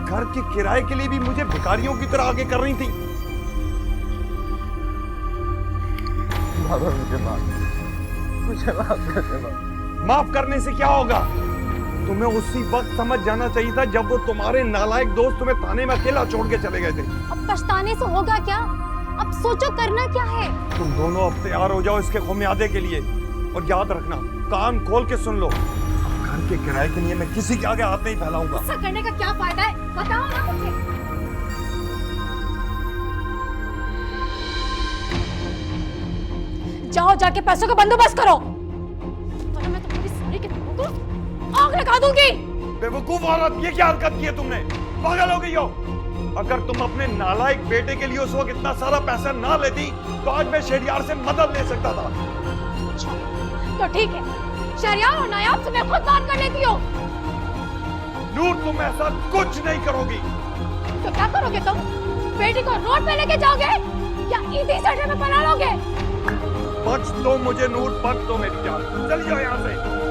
Speaker 4: घर के किराए के लिए भी मुझे भिखारियों की तरह आगे कर रही थी।
Speaker 8: बाबा मुझे माफ कर दे बाबा।
Speaker 4: माफ करने से क्या होगा? तुम्हें उसी वक्त समझ जाना चाहिए था जब वो तुम्हारे नालायक दोस्त तुम्हें थाने में अकेला छोड़ के चले गए थे।
Speaker 2: अब पछताने से होगा क्या? अब सोचो करना क्या है।
Speaker 4: तुम दोनों अब तैयार हो जाओ इसके खुमियादे के लिए, और याद रखना, कान खोल के सुन लो, घर के किराए के लिए मैं किसी के आगे हाथ नहीं फैलाऊंगा।
Speaker 2: ऐसा करने का क्या फायदा है, बताओ ना मुझे। जाओ जाके पैसों का बंदोबस्त करो, वरना मैं तुम्हारी सारी किताबों को आग लगा दूंगी।
Speaker 4: बेवकूफ औरत, ये क्या हरकत की है तुमने? पागल हो गई हो? अगर तुम अपने नालायक बेटे के लिए उस वक्त इतना सारा पैसा ना लेती तो आज मैं शहरियार से मदद ले सकता था।
Speaker 2: अच्छा तो ठीक है, शहरियार और नायाब से मैं खुद बात कर लेती हूँ।
Speaker 4: नूर, तुम ऐसा कुछ नहीं करोगी।
Speaker 2: तो क्या करोगे तुम? बेटी को रोड पे लेके जाओगे या ईदी सेंटर में बना लोगे?
Speaker 4: बच दो मुझे नूर, बच दो मेरी जान। चल जाओ यहाँ से।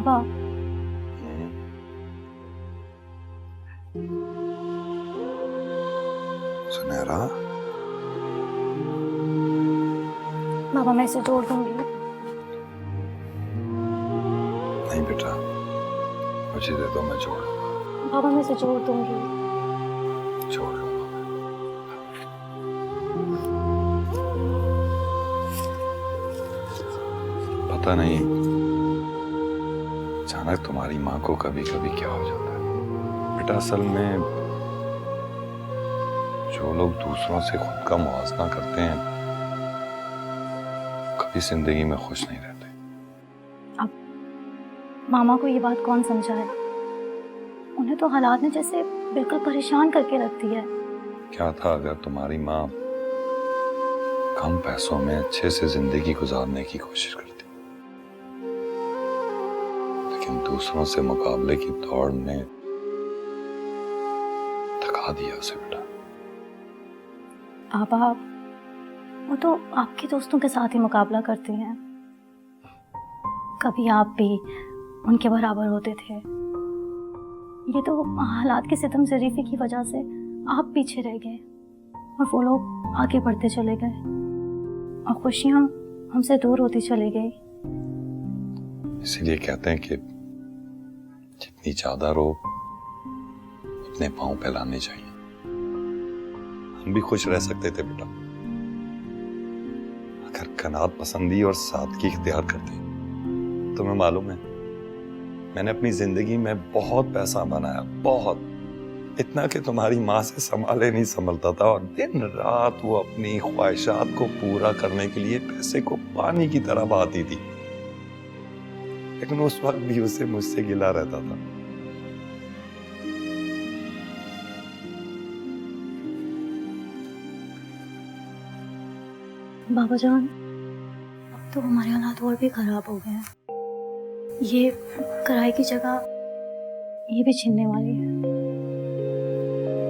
Speaker 7: पापा
Speaker 4: सुनहरा,
Speaker 7: पापा मैं इसे तोड़ दूंगी।
Speaker 4: नहीं बेटा, मुझे दे दो, मैं जोड़ लूंगा।
Speaker 7: पापा मैं इसे छोड़ दूंगी।
Speaker 4: जोड़ लूंगा। पता नहीं अचानक तुम्हारी माँ को कभी कभी क्या हो जाता है बेटा। असल में जो लोग दूसरों से खुद का मुआवजा करते हैं कभी जिंदगी में खुश नहीं रहते।
Speaker 7: मामा को ये बात कौन समझाए? उन्हें तो हालात ने जैसे बिल्कुल परेशान करके रख दिया है।
Speaker 4: क्या था अगर तुम्हारी माँ कम पैसों में अच्छे से जिंदगी गुजारने की कोशिश करती, लेकिन दूसरों से मुकाबले की दौड़ में थका दिया उसे बेटा।
Speaker 7: पापा वो तो आपके दोस्तों के साथ ही मुकाबला करती हैं। कभी आप भी उनके बराबर होते थे। ये तो हालात की सितम ज़रीफ़ी की वजह से आप पीछे रह गए और वो लोग आगे बढ़ते चले गए और खुशियाँ हमसे दूर होती चली गई।
Speaker 4: इसीलिए कहते हैं कि जितनी ज्यादा रो उतने पांव फैलाने चाहिए। हम भी खुश रह सकते थे बेटा अगर कनात पसंदी और सादगी इख्तियार करते। तुम्हें मालूम है मैंने अपनी जिंदगी में बहुत पैसा बनाया, बहुत, इतना कि तुम्हारी माँ से संभाले नहीं संभलता था और दिन रात वो अपनी ख्वाहिशात को पूरा करने के लिए पैसे को पानी की तरह बहाती थी, लेकिन उस वक्त भी उसे मुझसे गिला रहता था।
Speaker 7: बाबा जान अब तो हमारे हालात और भी खराब हो गए हैं। ये किराए की जगह ये भी छीनने वाली है।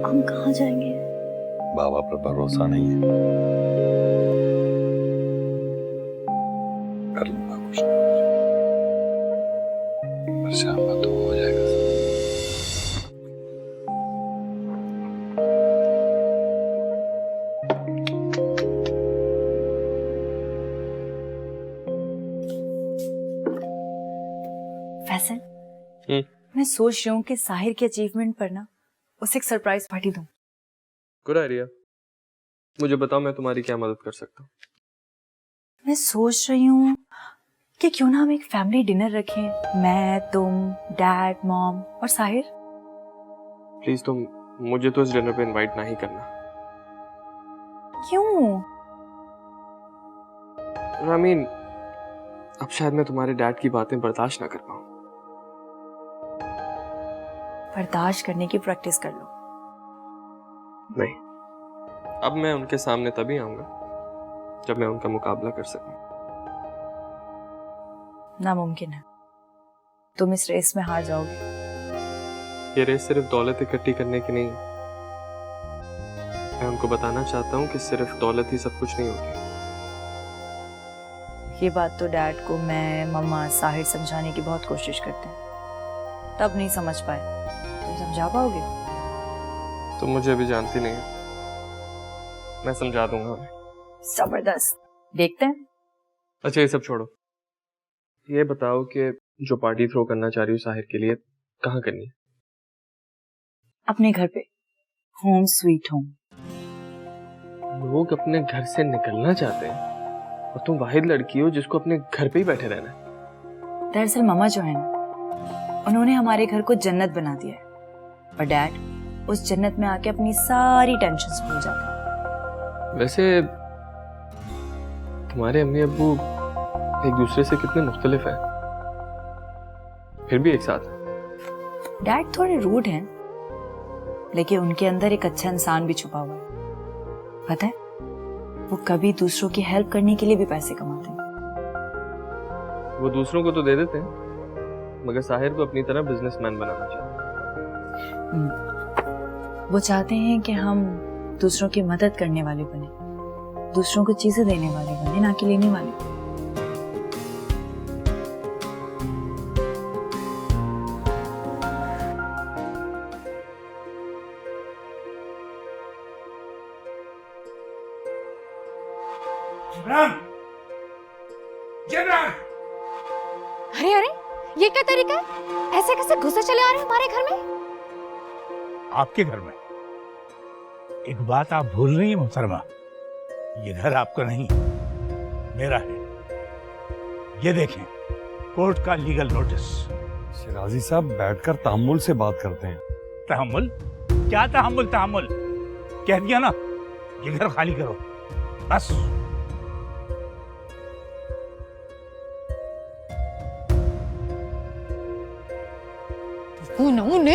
Speaker 7: हम कहाँ जाएंगे?
Speaker 4: बाबा पर भरोसा नहीं है। कर लूंगा कुछ ना कुछ, परेशान मत हो जाएगा।
Speaker 5: फैसल, मैं सोच रही हूँ कि साहिर के अचीवमेंट पर ना उसे एक सरप्राइज पार्टी दूँ।
Speaker 6: Good idea. मुझे बताओ मैं तुम्हारी क्या मदद कर सकता हूँ।
Speaker 5: मैं सोच रही हूँ कि क्यों ना हम एक फैमिली डिनर रखें, मैं, तुम, डैड, मॉम और साहिर।
Speaker 6: प्लीज तुम मुझे तो इस डिनर पे इनवाइट नहीं करना।
Speaker 5: क्यों?
Speaker 6: I mean, अब शायद मैं तुम्हारे डैड की बातें बर्दाश्त ना कर पाऊँ।
Speaker 5: बर्दाश्त करने की प्रैक्टिस कर लो।
Speaker 6: नहीं, अब मैं उनके सामने तभी आऊंगा जब मैं उनका मुकाबला कर सकूं।
Speaker 5: नामुमकिन है, तुम इस रेस में हार जाओगे।
Speaker 6: ये रेस सिर्फ दौलत इकट्ठी करने की नहीं है। मैं उनको बताना चाहता हूँ कि सिर्फ दौलत ही सब कुछ नहीं होती।
Speaker 5: ये बात तो डैड को मैं, मम्मा, साहिर समझाने की बहुत कोशिश करते हैं, तब नहीं समझ पाए। तुम समझा पाओगे?
Speaker 6: तुम मुझे अभी जानती नहीं हो, मैं समझा दूंगा उन्हें।
Speaker 5: जबरदस्त, देखते हैं।
Speaker 6: अच्छा ये सब छोड़ो, ये बताओ कि जो पार्टी थ्रो करना चाह रही हूँ साहिर के लिए, कहाँ करनी है?
Speaker 5: अपने घर पे, होम स्वीट होम।
Speaker 6: लोग अपने घर से निकलना चाहते हैं और तुम वाहिद लड़की हो जिसको अपने घर पे ही बैठे रहना है।
Speaker 5: दरअसल मम्मा जो है ना, उन्होंने हमारे घर को जन्नत बना दिया है और डैड उस जन्नत में आके अपनी सारी टेंशन्स भूल जाते हैं।
Speaker 6: वैसे तुम्हारे अम्मी अब्बू एक दूसरे से कितने मुख्तलिफ हैं, फिर भी एक साथ हैं।
Speaker 5: डैड थोड़े रूड हैं, लेकिन उनके अंदर एक अच्छा इंसान भी छुपा हुआ है। पता है, वो कभी दूसरों की हेल्प करने के लिए भी पैसे कमाते हैं।
Speaker 6: वो दूसरों को तो दे देते हैं, मगर साहिर को अपनी तरह बिजनेसमैन बनाना चाहते हैं।
Speaker 5: वो चाहते हैं कि हम दूसरों की मदद करने वाले बने, दूसरों को चीजें देने वाले बने, ना कि लेने वाले।
Speaker 10: जबरान, जबरान,
Speaker 2: अरे अरे, ये क्या तरीका है? ऐसे कैसे घुसे चले आ रहे हैं हमारे घर में?
Speaker 10: आपके घर में? एक बात आप भूल रही हैं मोहतरमा, ये घर आपका नहीं, मेरा है। ये देखें, कोर्ट का लीगल नोटिस।
Speaker 4: शिराजी साहब बैठकर तहम्मुल से बात करते हैं।
Speaker 10: तहम्मुल? क्या तहम्मुल? तहम्मुल कह दिया ना, ये घर खाली करो बस।
Speaker 2: उन्होंने